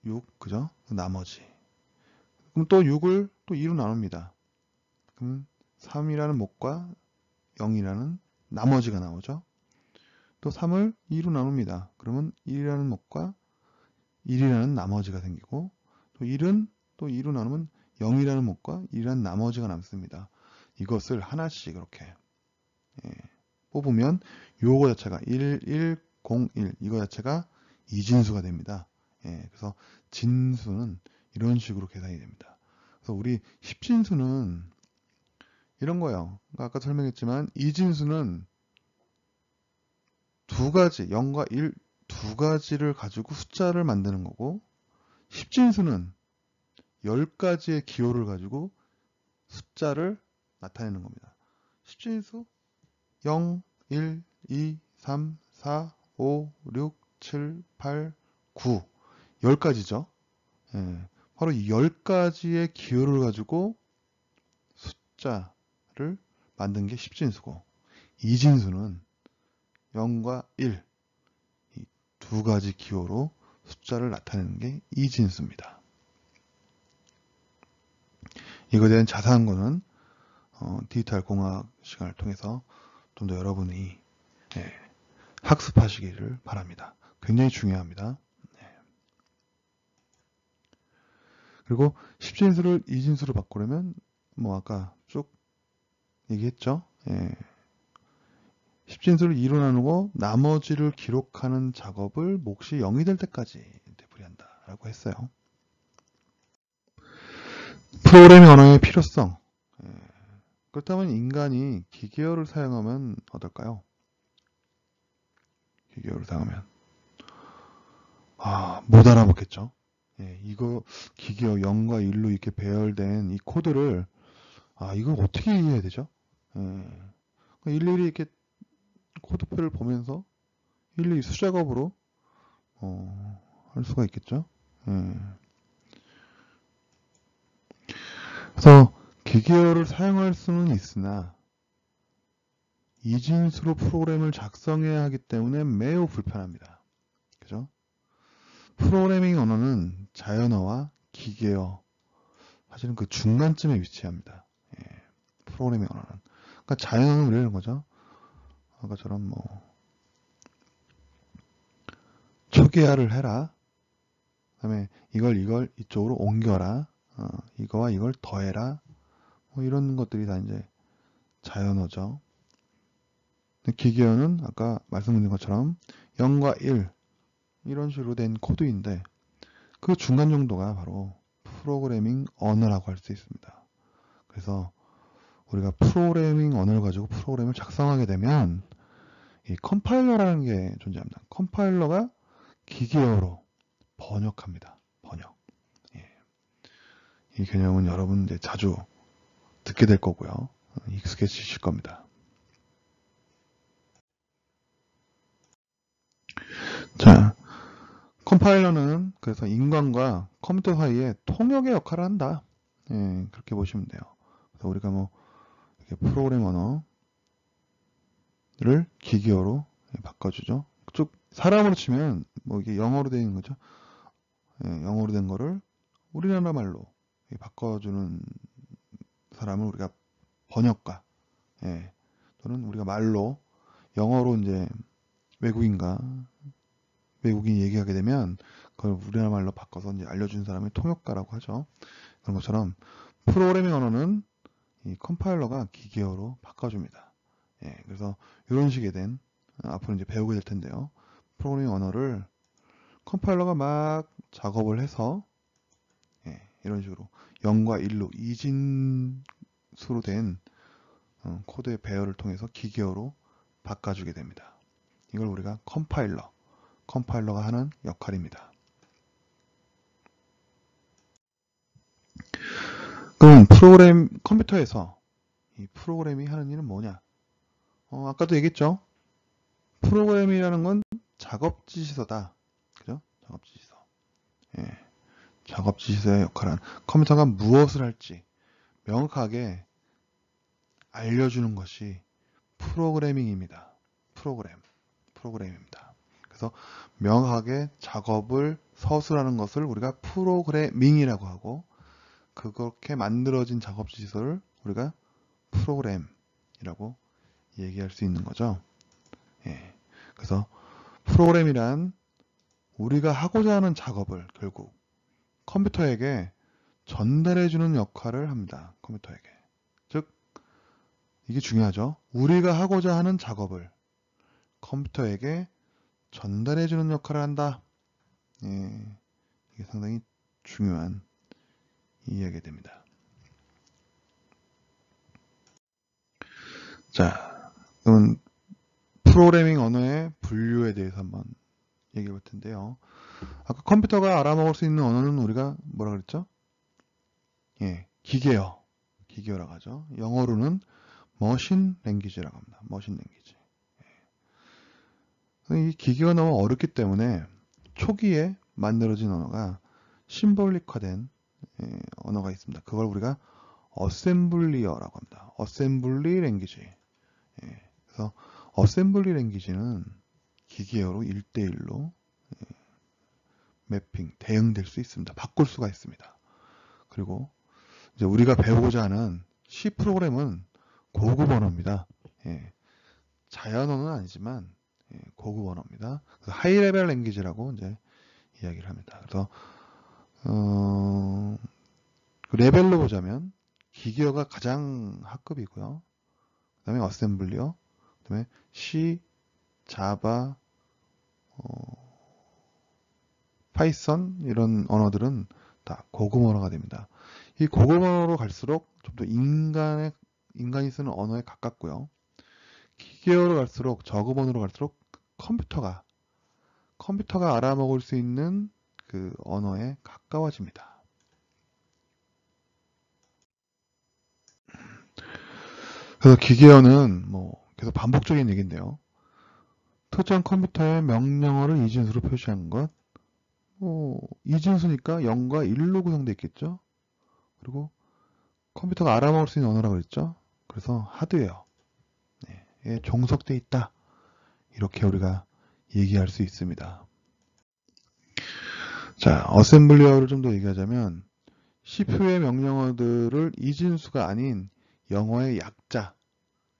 6, 그죠? 나머지. 그럼 또 6을 또 2로 나눕니다. 그럼 3이라는 몫과 0이라는 나머지가 나오죠. 또 3을 2로 나눕니다. 그러면 1이라는 몫과 1이라는 나머지가 생기고, 또 1은 또 2로 나누면 0이라는 몫과 1이라는 나머지가 남습니다. 이것을 하나씩 이렇게 뽑으면 요거 자체가 1, 1, 0, 1 이거 자체가 이진수가 됩니다. 그래서 진수는 이런 식으로 계산이 됩니다. 그래서 우리 십진수는 이런 거예요. 아까 설명했지만 이진수는 두 가지, 0과 1 두 가지를 가지고 숫자를 만드는 거고, 십진수는 10가지의 기호를 가지고 숫자를 나타내는 겁니다. 십진수 0, 1, 2, 3, 4, 5, 6, 7, 8, 9 10가지죠. 바로 이 10가지의 기호를 가지고 숫자를 만든 게 십진수고, 이진수는 0과 1 이 두 가지 기호로 숫자를 나타내는 게 이진수입니다. 이거에 대한 자세한 거는 디지털 공학 시간을 통해서 좀 더 여러분이 학습하시기를 바랍니다. 굉장히 중요합니다. 그리고 십진수를 이진수로 바꾸려면 뭐 아까 쭉 얘기했죠. 십진수를 2로 나누고 나머지를 기록하는 작업을 몫이 0이 될 때까지 되풀이한다 라고 했어요. 프로그래밍 언어의 필요성. 그렇다면 인간이 기계어를 사용하면 어떨까요? 기계어를 사용하면 못 알아먹겠죠. 이거 기계어 0과 1로 이렇게 배열된 이 코드를 이걸 어떻게 이해해야 되죠? 일일이 이렇게 코드표를 보면서 일일이 수작업으로 할 수가 있겠죠. 그래서 기계어를 사용할 수는 있으나 이진수로 프로그램을 작성해야 하기 때문에 매우 불편합니다. 그죠? 프로그래밍 언어는 자연어와 기계어 사실은 그 중간쯤에 위치합니다. 프로그래밍 언어는. 그러니까 자연어는 왜 이런 거죠? 아까처럼 뭐 초기화를 해라. 그다음에 이걸 이쪽으로 옮겨라. 이거와 이걸 더해라. 뭐 이런 것들이 다 이제 자연어죠. 기계어는 아까 말씀드린 것처럼 0과 1 이런 식으로 된 코드인데, 그 중간 정도가 바로 프로그래밍 언어라고 할 수 있습니다. 그래서 우리가 프로그래밍 언어를 가지고 프로그램을 작성하게 되면 이 컴파일러라는 게 존재합니다. 컴파일러가 기계어로 번역합니다. 번역. 이 개념은 여러분 이제 자주 듣게 될 거고요. 익숙해지실 겁니다. 자, 컴파일러는 그래서 인간과 컴퓨터 사이에 통역의 역할을 한다. 예, 그렇게 보시면 돼요. 그래서 우리가 뭐 이렇게 프로그램 언어를 기계어로 바꿔주죠. 쭉 사람으로 치면 뭐 이게 영어로 되어 있는 거죠. 예, 영어로 된 거를 우리나라 말로 바꿔주는 사람을 우리가 번역가, 예, 또는 우리가 말로 영어로 이제 외국인이 얘기하게 되면 그걸 우리나라 말로 바꿔서 이제 알려주는 사람이 통역가라고 하죠. 그런 것처럼 프로그래밍 언어는 이 컴파일러가 기계어로 바꿔줍니다. 예, 그래서 이런 식의 앞으로 이제 배우게 될 텐데요. 프로그래밍 언어를 컴파일러가 막 작업을 해서 예, 이런 식으로 0과 1로 이진수로 된 코드의 배열을 통해서 기계어로 바꿔주게 됩니다. 이걸 우리가 컴파일러가 하는 역할입니다. 그럼 컴퓨터에서 이 프로그램이 하는 일은 뭐냐? 아까도 얘기했죠? 프로그램이라는 건 작업 지시서다. 그죠? 작업 지시서. 예, 작업 지시서의 역할은 컴퓨터가 무엇을 할지 명확하게 알려주는 것이 프로그래밍입니다. 프로그램입니다. 그래서 명확하게 작업을 서술하는 것을 우리가 프로그래밍이라고 하고 그렇게 만들어진 작업 지시서를 우리가 프로그램이라고 얘기할 수 있는 거죠. 예. 그래서 프로그램이란 우리가 하고자 하는 작업을 결국 컴퓨터에게 전달해주는 역할을 합니다. 컴퓨터에게. 즉, 이게 중요하죠. 우리가 하고자 하는 작업을 컴퓨터에게 전달해주는 역할을 한다. 예, 이게 상당히 중요한 이야기가 됩니다. 자, 그럼 프로그래밍 언어의 분류에 대해서 한번 얘기해 볼 텐데요. 아까 컴퓨터가 알아먹을 수 있는 언어는 우리가 뭐라 그랬죠? 예, 기계어라고 하죠. 영어로는 머신 랭귀지라고 합니다. 머신 랭귀지. 이 기계가 너무 어렵기 때문에 초기에 만들어진 언어가 심볼릭화된 언어가 있습니다. 그걸 우리가 어셈블리어라고 합니다. 어셈블리 랭귀지. 그래서 어셈블리 랭귀지는 기계어로 1대1로 매핑, 대응될 수 있습니다. 바꿀 수가 있습니다. 그리고 이제 우리가 배우고자 하는 C 프로그램은 고급 언어입니다. 예, 자연 언어는 아니지만 고급 언어입니다. 하이 레벨 랭귀지라고 이제 이야기를 합니다. 그래서 그 레벨로 보자면 기계어가 가장 하급이고요. 그 다음에 어셈블리어, 그 다음에 C, 자바, 파이썬 이런 언어들은 다 고급 언어가 됩니다. 이 고급 언어로 갈수록 좀 더 인간이 쓰는 언어에 가깝고요. 기계어로 갈수록 저급 언어로 갈수록 컴퓨터가 알아먹을 수 있는 그 언어에 가까워집니다. 그래서 기계어는 뭐 계속 반복적인 얘기인데요. 특정 컴퓨터의 명령어를 이진수로 표시한 것, 이진수니까 0과 1로 구성되어 있겠죠. 그리고 컴퓨터가 알아먹을 수 있는 언어라고 했죠. 그래서 하드웨어에 종속되어 있다. 이렇게 우리가 얘기할 수 있습니다. 자, 어셈블리어를 좀 더 얘기하자면 CPU의 명령어들을 이진수가 아닌 영어의 약자,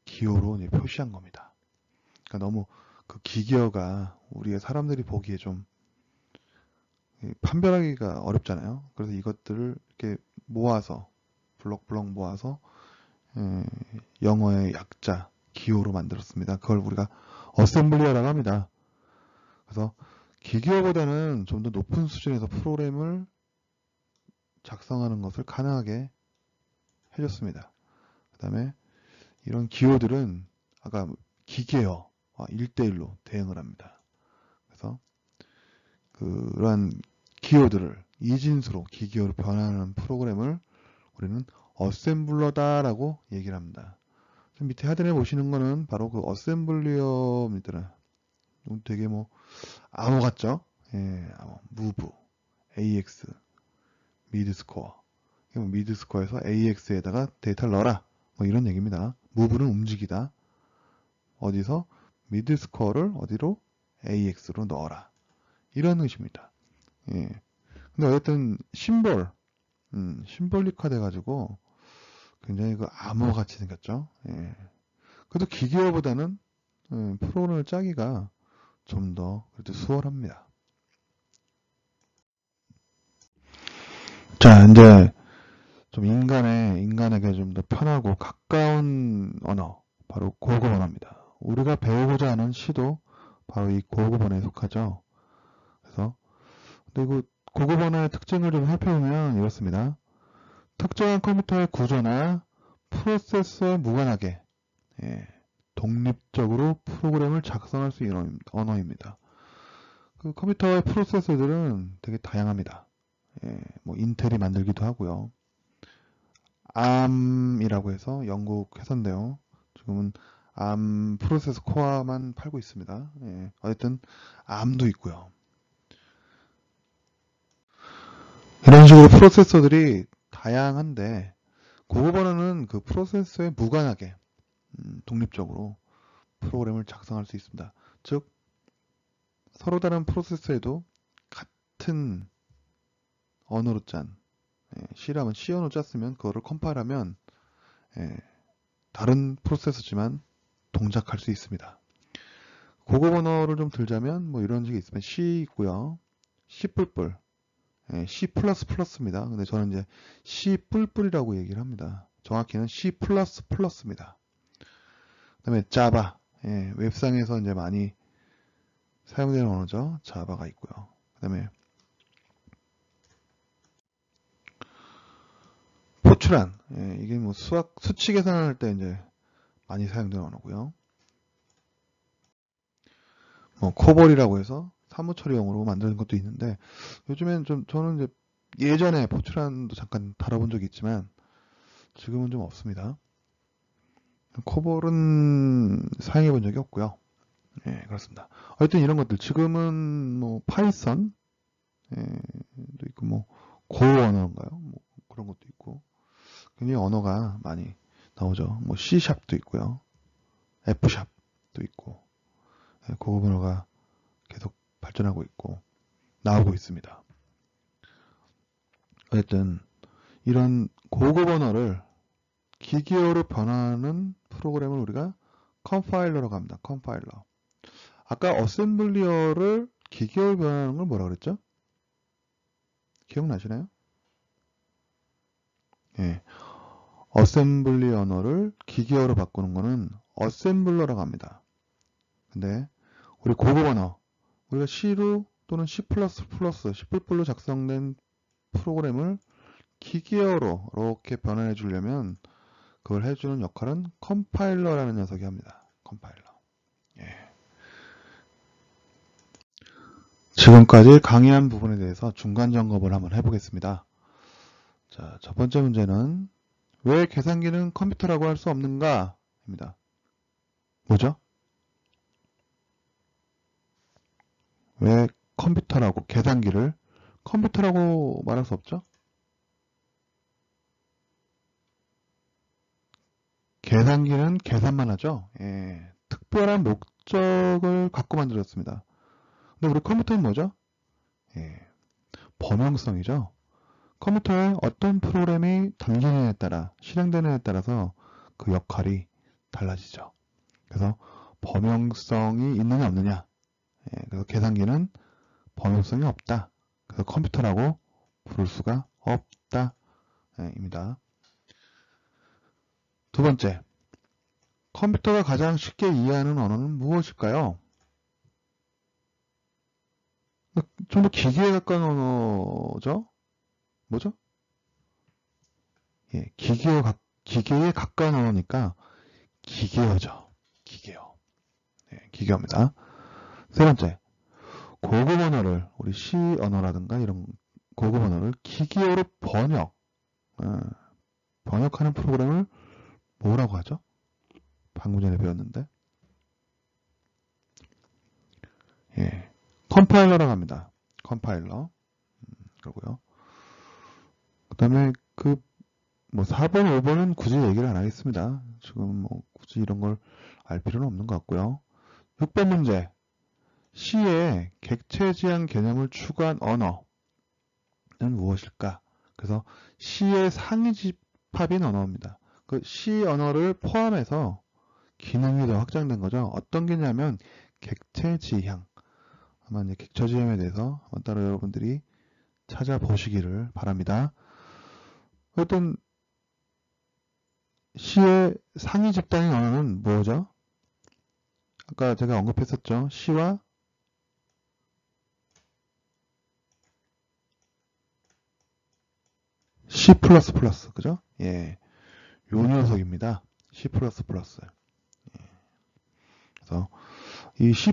기호로 표시한 겁니다. 그러니까 너무 그 기계어가 우리가 사람들이 보기에 좀 판별하기가 어렵잖아요. 그래서 이것들을 이렇게 모아서 블럭 모아서 영어의 약자, 기호로 만들었습니다. 그걸 우리가 어셈블리어라고 합니다. 그래서 기계어보다는 좀 더 높은 수준에서 프로그램을 작성하는 것을 가능하게 해줬습니다. 그 다음에 이런 기호들은 아까 기계어와 1대1로 대응을 합니다. 그래서 그러한 기호들을 이진수로 기계어로 변환하는 프로그램을 우리는 어셈블러다라고 얘기를 합니다. 밑에 하단에 보시는 거는 바로 그 어셈블리어입니다. 되게 뭐 암호 같죠? 예, move, AX, 미드스코어. 미드스코어에서 AX에다가 데이터를 넣어라. 뭐 이런 얘기입니다. move는 움직이다. 어디서 미드스코어를 어디로 AX로 넣어라. 이런 의미입니다. 예. 근데 어쨌든 심볼릭화 돼가지고 굉장히 그 암호 같이 생겼죠. 예. 그래도 기계어보다는 프로그램을 짜기가 좀 더 그래도 수월합니다. 자, 이제 좀 인간에게 좀 더 편하고 가까운 언어, 바로 고급 언어입니다. 우리가 배우고자 하는 시도 바로 이 고급 언어에 속하죠. 그래서 그리고 고급 언어의 특징을 좀 살펴보면 이렇습니다. 특정한 컴퓨터의 구조나 프로세서에 무관하게 독립적으로 프로그램을 작성할 수 있는 언어입니다. 그 컴퓨터의 프로세서들은 되게 다양합니다. 뭐 인텔이 만들기도 하고요. ARM이라고 해서 영국 회사인데요. 지금은 ARM 프로세서 코어만 팔고 있습니다. 어쨌든 ARM도 있고요. 이런 식으로 프로세서들이 다양한데 고급 언어는 그 프로세서에 무관하게 독립적으로 프로그램을 작성할 수 있습니다. 즉 서로 다른 프로세서에도 같은 언어로 짠 C라면 C 언어로 짰으면 그거를 컴파일하면 다른 프로세서지만 동작할 수 있습니다. 고급 언어를 좀 들자면 뭐 이런 식이 있으면 C 있고요. C 뿔뿔, C 플러스 플러스입니다. 근데 저는 이제 C 뿔뿔이라고 얘기를 합니다. 정확히는 C 플러스 플러스입니다. 그 다음에 자바, 웹상에서 이제 많이 사용되는 언어죠. 자바가 있고요. 그 다음에 포트란, 이게 뭐 수치 계산할 때 이제 많이 사용되는 언어고요. 뭐 코볼이라고 해서 사무 처리용으로 만드는 것도 있는데 요즘엔 좀 저는 이제 예전에 포트란도 잠깐 다뤄본 적이 있지만 지금은 좀 없습니다. 코볼은 사용해 본 적이 없고요. 그렇습니다. 어쨌든 이런 것들 지금은 뭐 파이썬 도 있고 뭐 고 언어인가요? 뭐 그런 것도 있고 굉장히 언어가 많이 나오죠. 뭐 C샵도 있고요. F샵도 있고 고급 언어가 계속 발전하고 있고 나오고 있습니다. 어쨌든 이런 고급 언어를 기계어로 변화하는 프로그램을 우리가 컴파일러라고 합니다. 컴파일러. 아까 어셈블리어를 기계어로 변화하는 걸 뭐라 그랬죠? 기억나시나요? 어셈블리 언어를 기계어로 바꾸는 거는 어셈블러라고 합니다. 근데 우리 고급 언어, 우리가 C로 또는 C++, C++로 작성된 프로그램을 기계어로 이렇게 변환해 주려면 그걸 해주는 역할은 컴파일러라는 녀석이 합니다. 컴파일러. 지금까지 강의한 부분에 대해서 중간 점검을 한번 해보겠습니다. 자, 첫 번째 문제는 왜 계산기는 컴퓨터라고 할 수 없는가? 입니다. 뭐죠? 왜 컴퓨터라고, 계산기를 컴퓨터라고 말할 수 없죠? 계산기는 계산만 하죠? 특별한 목적을 갖고 만들어졌습니다. 근데 우리 컴퓨터는 뭐죠? 범용성이죠? 컴퓨터에 어떤 프로그램이 담기느냐에 따라, 실행되느냐에 따라서 그 역할이 달라지죠. 그래서 범용성이 있느냐 없느냐. 그래서 계산기는 범용성이 없다. 그래서 컴퓨터라고 부를 수가 없다. 입니다. 두 번째, 컴퓨터가 가장 쉽게 이해하는 언어는 무엇일까요? 좀 더 기계에 가까운 언어죠? 뭐죠? 기계에 가까운 언어니까 기계어죠. 기계어. 기계어입니다. 세 번째, 고급 언어를, 우리 C 언어라든가 이런 고급 언어를 기계어로 번역하는 프로그램을 뭐라고 하죠? 방금 전에 배웠는데. 예. 컴파일러라고 합니다. 컴파일러. 그러고요. 그 다음에 뭐 4번, 5번은 굳이 얘기를 안 하겠습니다. 지금 뭐 굳이 이런 걸 알 필요는 없는 것 같고요. 6번 문제. C에 객체 지향 개념을 추가한 언어는 무엇일까? 그래서 C의 상위 집합인 언어입니다. 그 C 언어를 포함해서 기능이 더 확장된 거죠. 어떤 게 냐면 객체 지향. 아마 이제 객체 지향에 대해서 한번 따로 여러분들이 찾아보시기를 바랍니다. 어떤 C의 상위 집단인 언어는 뭐죠? 아까 제가 언급했었죠. C와 C++, 그죠? 예. 요 녀석입니다. C++. 그래서 이 C++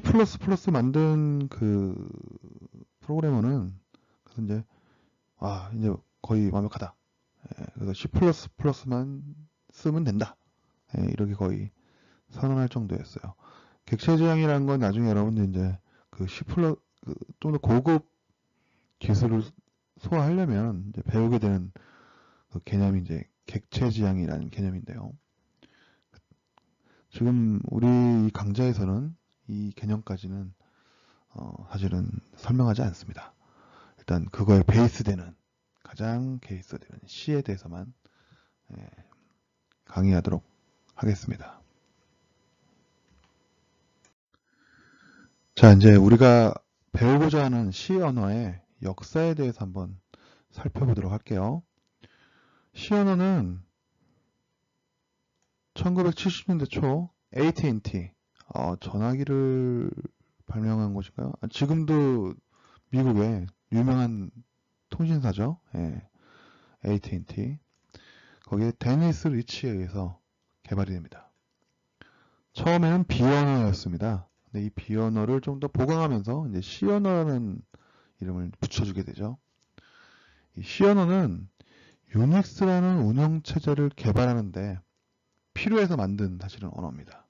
만든 그 프로그래머는 그래서 이제 거의 완벽하다. 예, 그래서 C++만 쓰면 된다. 예, 이렇게 거의 선언할 정도였어요. 객체 지향이라는 건 나중에 여러분들 이제 그 C++ 좀 더 고급 기술을 소화하려면 이제 배우게 되는 그 개념이 이제 객체 지향이라는 개념인데요. 지금 우리 이 강좌에서는 이 개념까지는 사실은 설명하지 않습니다. 일단 그거에 베이스되는 가장 베이스되는 C에 대해서만 강의하도록 하겠습니다. 자, 이제 우리가 배우고자 하는 C 언어의 역사에 대해서 한번 살펴보도록 할게요. C 언어는 1970년대 초 AT&T 전화기를 발명한 곳인가요? 지금도 미국의 유명한 통신사죠. 예, AT&T. 거기에 데니스 리치에 의해서 개발이 됩니다. 처음에는 B 언어였습니다. 근데 이 B 언어를 좀 더 보강하면서 이제 C 언어라는 이름을 붙여주게 되죠. 이 C 언어는 유닉스라는 운영체제를 개발하는데 필요해서 만든 사실은 언어입니다.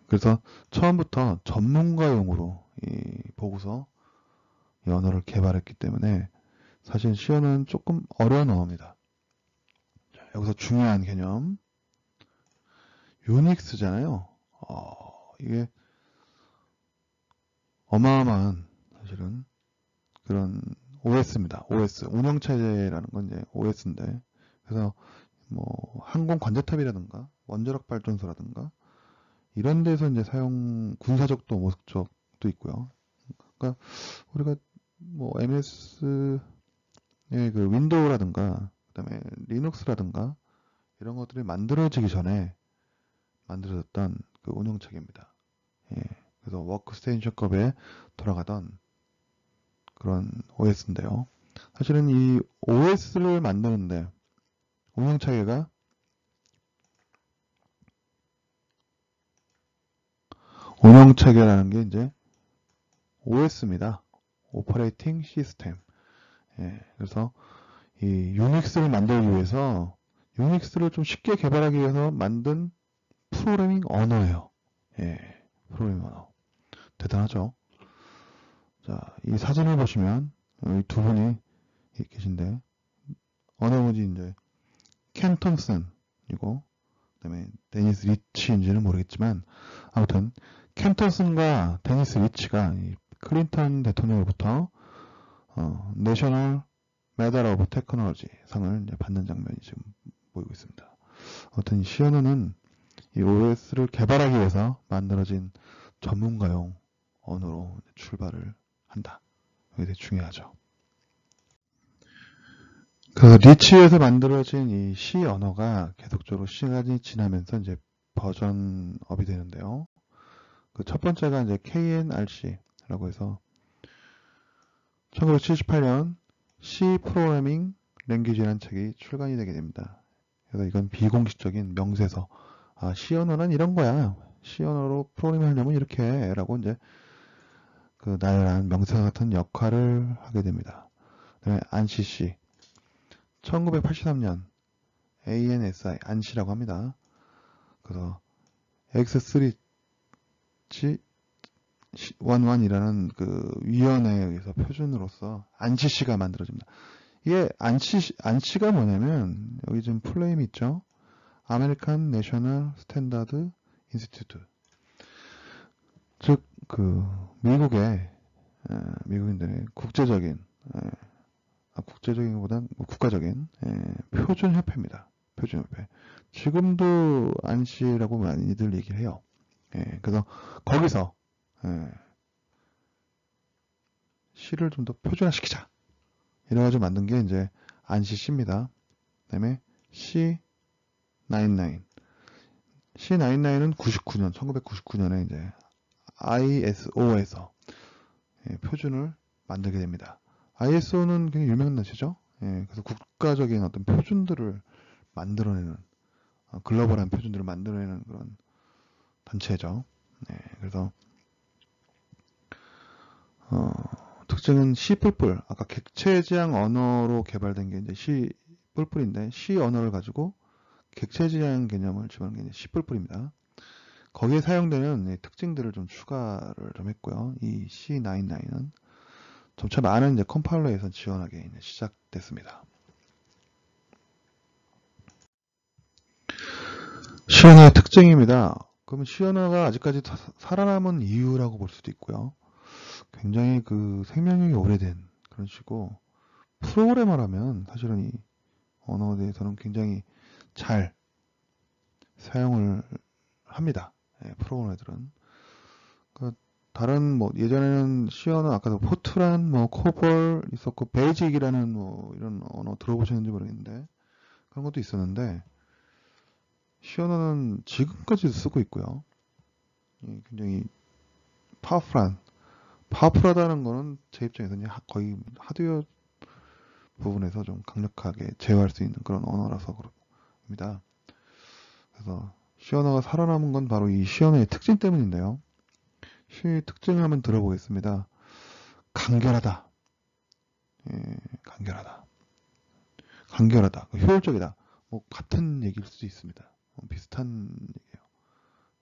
그래서 처음부터 전문가용으로 보고서 이 언어를 개발했기 때문에 사실 C 언어는 조금 어려운 언어입니다. 자, 여기서 중요한 개념 유닉스잖아요. 이게 어마어마한 사실은 그런 OS입니다. OS 운영체제라는 건 이제 OS인데 그래서 뭐 항공 관제탑이라든가 원자력 발전소라든가 이런 데서 이제 사용 군사적도 목적도 있고요. 그러니까 우리가 뭐 MS의 그 윈도우라든가 그다음에 리눅스라든가 이런 것들이 만들어지기 전에 만들어졌던 그 운영체계입니다. 예, 그래서 워크스테이션급에 돌아가던 그런 OS인데요. 사실은 이 OS를 만드는데 운영체계가 운영체계라는 게 이제 OS입니다. 오퍼레이팅 시스템. 예, 그래서 이 유닉스를 만들기 위해서 유닉스를 좀 쉽게 개발하기 위해서 만든 프로그래밍 언어예요. 예, 프로그래밍 언어. 대단하죠? 자, 이 사진을 보시면 이 두 분이 계신데 어느 분이 이제 켄 톰슨이고 그다음에 데니스 리치인지는 모르겠지만 아무튼 켄 톰슨과 데니스 리치가 클린턴 대통령으로부터 내셔널 메달 오브 테크놀로지 상을 받는 장면이 지금 보이고 있습니다. 아무튼 이 C 언어는 이 OS를 개발하기 위해서 만들어진 전문가용 언어로 출발을 한다. 이게 되게 중요하죠. 그 리치에서 만들어진 이 C 언어가 계속적으로 시간이 지나면서 이제 버전업이 되는데요. 그 첫 번째가 이제 KNRC라고 해서 1978년 C 프로그래밍 랭귀지라는 책이 출간이 되게 됩니다. 그래서 이건 비공식적인 명세서. C 언어는 이런 거야. C 언어로 프로그래밍 하려면 이렇게 해. 라고 이제 그 나열한 명세서 같은 역할을 하게 됩니다. 그다음에 ANSI 1983년 ANSI 안시라고 합니다. 그래서 X3G11이라는 그 위원회에 의해서 표준으로서 안시시가 만들어집니다. 이게 안시가 뭐냐면 여기 지금 플레임이 있죠. 아메리칸 내셔널 스탠다드 인스티튜트. 즉 그 미국의 미국인들의 국제적인 국제적인 것보단 국가적인 표준협회입니다. 표준협회. 지금도 안시라고 많이들 얘기를 해요. 그래서 거기서 C를 좀 더 표준화시키자. 이래가지고 만든 게 이제 안시 C입니다. 그 다음에 C99. C99은 1999년에 이제 ISO에서 표준을 만들게 됩니다. ISO는 굉장히 유명한 단체죠. 그래서 국가적인 어떤 표준들을 만들어내는 글로벌한 표준들을 만들어내는 그런 단체죠. 그래서 특징은 C++, 아까 객체지향 언어로 개발된 게 이제 C++인데 C 언어를 가지고 객체지향 개념을 집어넣은 게 C++입니다. 거기에 사용되는 특징들을 좀 추가를 좀 했고요. 이 C99은 점차 많은 이제 컴파일러에서 지원하게 이제 시작됐습니다. C 언어의 특징입니다. 그러면 C 언어가 아직까지 살아남은 이유라고 볼 수도 있고요. 굉장히 그 생명력이 오래된 그런 식이고 프로그래머라면 사실은 이 언어에 대해서는 굉장히 잘 사용을 합니다. 프로그래머들은. 그러니까 다른 뭐 예전에는 C 언어 아까도 포트란 뭐 코볼 있었고 베이직이라는 뭐 이런 언어 들어보셨는지 모르겠는데 그런 것도 있었는데 C 언어는 지금까지도 쓰고 있고요. 굉장히 파워풀하다는 거는 제 입장에서는 거의 하드웨어 부분에서 좀 강력하게 제어할 수 있는 그런 언어라서 그렇습니다. 그래서 C 언어가 살아남은 건 바로 이 C 언어의 특징 때문인데요. C 특징을 한번 들어보겠습니다. 간결하다. 간결하다. 효율적이다. 뭐 같은 얘기일 수도 있습니다. 비슷한 얘기예요.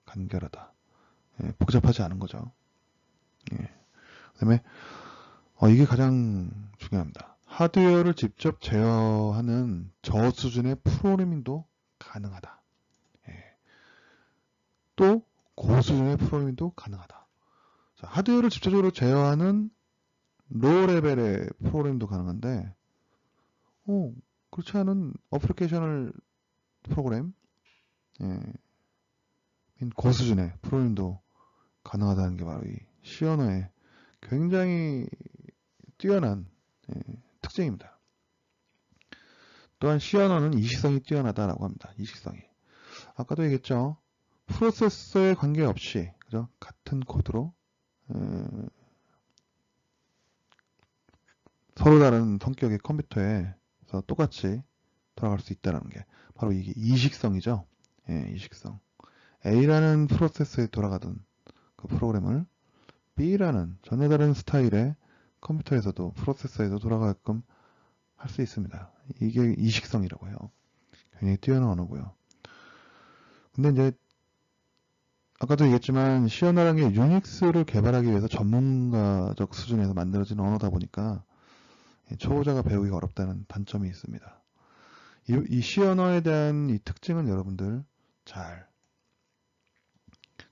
간결하다. 복잡하지 않은 거죠. 그다음에 이게 가장 중요합니다. 하드웨어를 직접 제어하는 저 수준의 프로그래밍도 가능하다. 또 고수준의 프로그래밍도 가능하다. 자, 하드웨어를 직접적으로 제어하는 로우 레벨의 프로그램도 가능한데 그렇지 않은 어플리케이션을 프로그램 고수준의 프로그램도 가능하다는 게 바로 이 C 언어의 굉장히 뛰어난 특징입니다. 또한 C 언어는 이식성이 뛰어나다라고 합니다. 이식성이. 아까도 얘기했죠. 프로세서에 관계없이 그죠? 같은 코드로 서로 다른 성격의 컴퓨터에서 똑같이 돌아갈 수 있다는 게 바로 이게 이식성이죠. 이식성. A라는 프로세서에 돌아가던 그 프로그램을 B라는 전혀 다른 스타일의 컴퓨터에서도 프로세서에도 돌아가게끔 할 수 있습니다. 이게 이식성이라고 해요. 굉장히 뛰어난 언어고요. 근데 이제 아까도 얘기했지만 C 언어라는 게 유닉스를 개발하기 위해서 전문가적 수준에서 만들어진 언어다 보니까 초보자가 배우기가 어렵다는 단점이 있습니다. 이 C 언어에 대한 이 특징은 여러분들 잘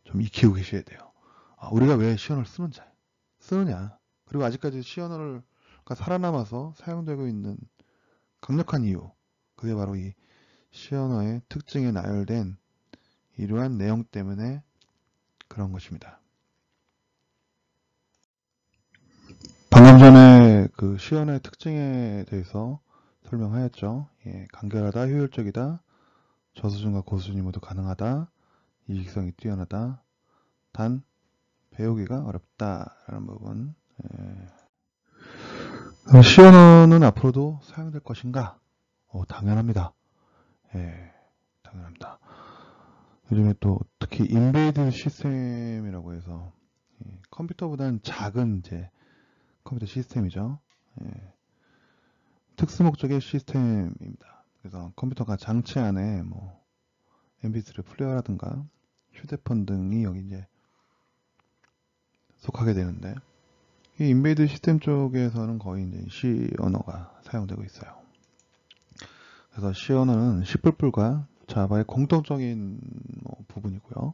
좀 익히고 계셔야 돼요. 우리가 왜 C 언어를 쓰느냐 그리고 아직까지 C 언어가 살아남아서 사용되고 있는 강력한 이유 그게 바로 이 C 언어의 특징에 나열된 이러한 내용 때문에 그런 것입니다. 방금 전에 그 C 언어의 특징에 대해서 설명하였죠. 간결하다, 효율적이다, 저수준과 고수준이 모두 가능하다, 이식성이 뛰어나다, 단 배우기가 어렵다라는 부분. C 언어는 앞으로도 사용될 것인가? 당연합니다. 당연합니다. 요즘에 또 특히 인베이드 시스템이라고 해서 컴퓨터보다는 작은 이제 컴퓨터 시스템이죠. 특수 목적의 시스템입니다. 그래서 컴퓨터가 장치 안에 뭐 MP3 플레이어라든가 휴대폰 등이 여기 이제 속하게 되는데, 이 인베이드 시스템 쪽에서는 거의 이제 C 언어가 사용되고 있어요. 그래서 C 언어는 C++과 자바의 공통적인 부분이고요.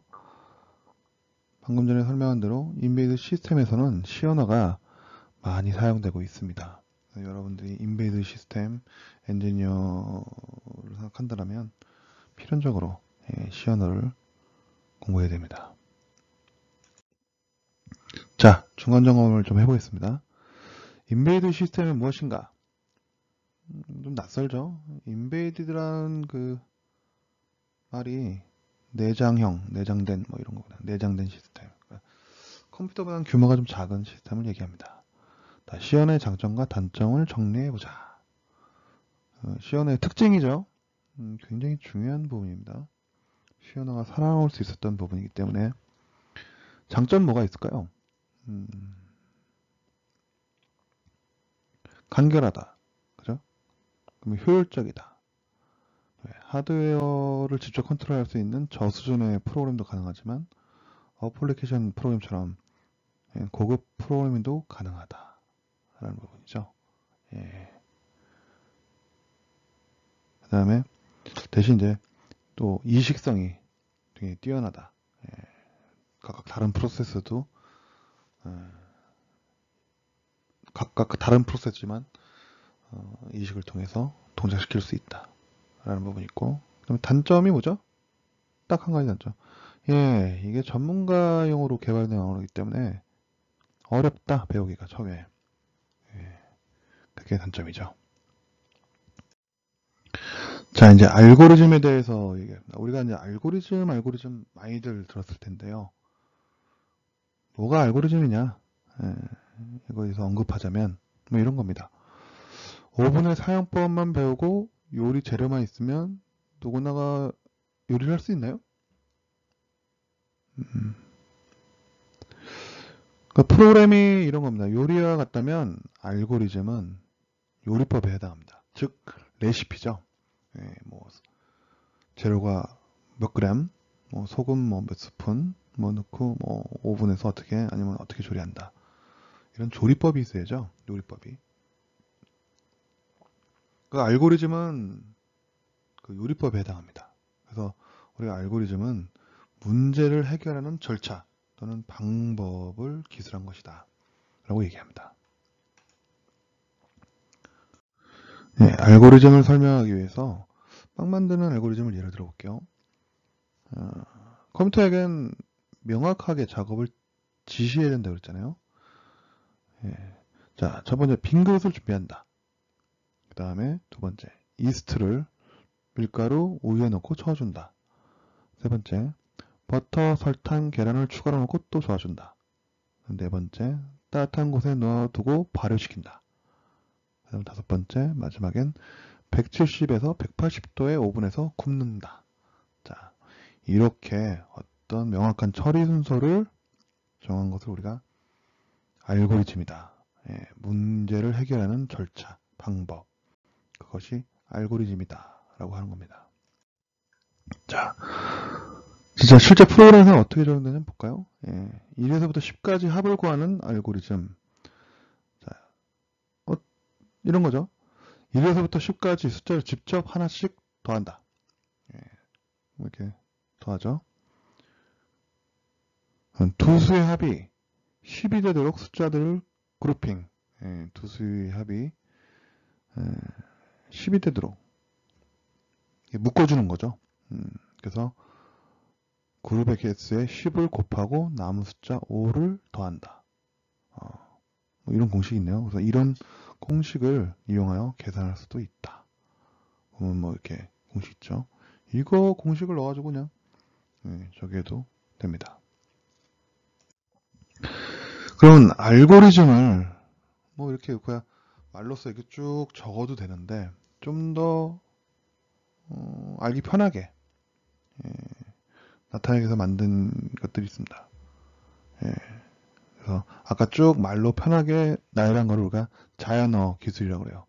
방금 전에 설명한 대로 인베이드 시스템에서는 C 언어가 많이 사용되고 있습니다. 여러분들이 인베이드 시스템 엔지니어를 생각한다면 필연적으로 C 언어를 공부해야 됩니다. 자, 중간 점검을 좀 해보겠습니다. 인베이드 시스템은 무엇인가? 좀 낯설죠? 인베이드라는 그 말이 내장된 뭐 이런 거구나. 내장된 시스템. 그러니까 컴퓨터보다는 규모가 좀 작은 시스템을 얘기합니다. C 언어의 장점과 단점을 정리해보자. C 언어의 특징이죠. 굉장히 중요한 부분입니다. C 언어가 살아남을 수 있었던 부분이기 때문에. 장점 뭐가 있을까요? 간결하다. 그죠? 그러면 효율적이다. 하드웨어를 직접 컨트롤할 수 있는 저수준의 프로그램도 가능하지만 어플리케이션 프로그램처럼 고급 프로그래밍도 가능하다라는 부분이죠. 그 다음에 대신 이제 또 이식성이 되게 뛰어나다. 각각 다른 프로세스도 각각 다른 프로세스지만 이식을 통해서 동작시킬 수 있다라는 부분이 있고, 그다음에 단점이 뭐죠? 딱 한 가지 단점. 이게 전문가용으로 개발된 언어이기 때문에 어렵다, 배우기가 처음에. 그게 단점이죠. 자, 이제 알고리즘에 대해서 얘기합니다. 우리가 이제 알고리즘 많이들 들었을 텐데요. 뭐가 알고리즘이냐? 이거에서 언급하자면 뭐 이런 겁니다. 오븐의 사용법만 배우고 요리 재료만 있으면 누구나가 요리를 할 수 있나요? 그러니까 프로그램이 이런 겁니다. 요리와 같다면 알고리즘은 요리법에 해당합니다. 즉 레시피죠. 뭐 재료가 몇 그램, 뭐 소금 뭐 몇 스푼 뭐 넣고 뭐 오븐에서 어떻게 아니면 어떻게 조리한다. 이런 조리법이 있어야죠. 요리법이. 그 알고리즘은 그 요리법에 해당합니다. 그래서 우리가 알고리즘은 문제를 해결하는 절차 또는 방법을 기술한 것이다 라고 얘기합니다. 알고리즘을 설명하기 위해서 빵 만드는 알고리즘을 예를 들어 볼게요. 컴퓨터에겐 명확하게 작업을 지시해야 된다고 그랬잖아요. 자, 첫 번째 빈 그릇을 준비한다. 그 다음에 두 번째 이스트를 밀가루, 우유에 넣고 저어준다. 세 번째 버터, 설탕, 계란을 추가로 넣고 또 저어준다. 네 번째 따뜻한 곳에 넣어두고 발효시킨다. 그 다음 다섯 번째 마지막엔 170에서 180도의 오븐에서 굽는다. 자, 이렇게 어떤 명확한 처리 순서를 정한 것을 우리가 알고리즘이다. 문제를 해결하는 절차, 방법. 그것이 알고리즘이다. 라고 하는 겁니다. 자, 진짜 실제 프로그램에서 어떻게 적용되는지 볼까요? 1에서부터 10까지 합을 구하는 알고리즘. 자, 이런 거죠. 1에서부터 10까지 숫자를 직접 하나씩 더한다. 이렇게 더하죠. 두 수의 합이 10이 되도록 숫자들을 그룹핑. 두 수의 합이 10이 되도록 묶어주는 거죠. 그래서 그룹의 개수에 10을 곱하고 남은 숫자 5를 더한다. 뭐 이런 공식이 있네요. 그래서 이런 공식을 이용하여 계산할 수도 있다. 보면 뭐 이렇게 공식 있죠. 이거 공식을 넣어가지고 그냥 저기해도 됩니다. 그러면 알고리즘을 뭐 이렇게 그냥 말로써 이렇게 쭉 적어도 되는데 좀 더 알기 편하게 나타내기 위해서 만든 것들이 있습니다. 그래서 아까 쭉 말로 편하게 나열한 거를 우리가 자연어 기술이라고 그래요.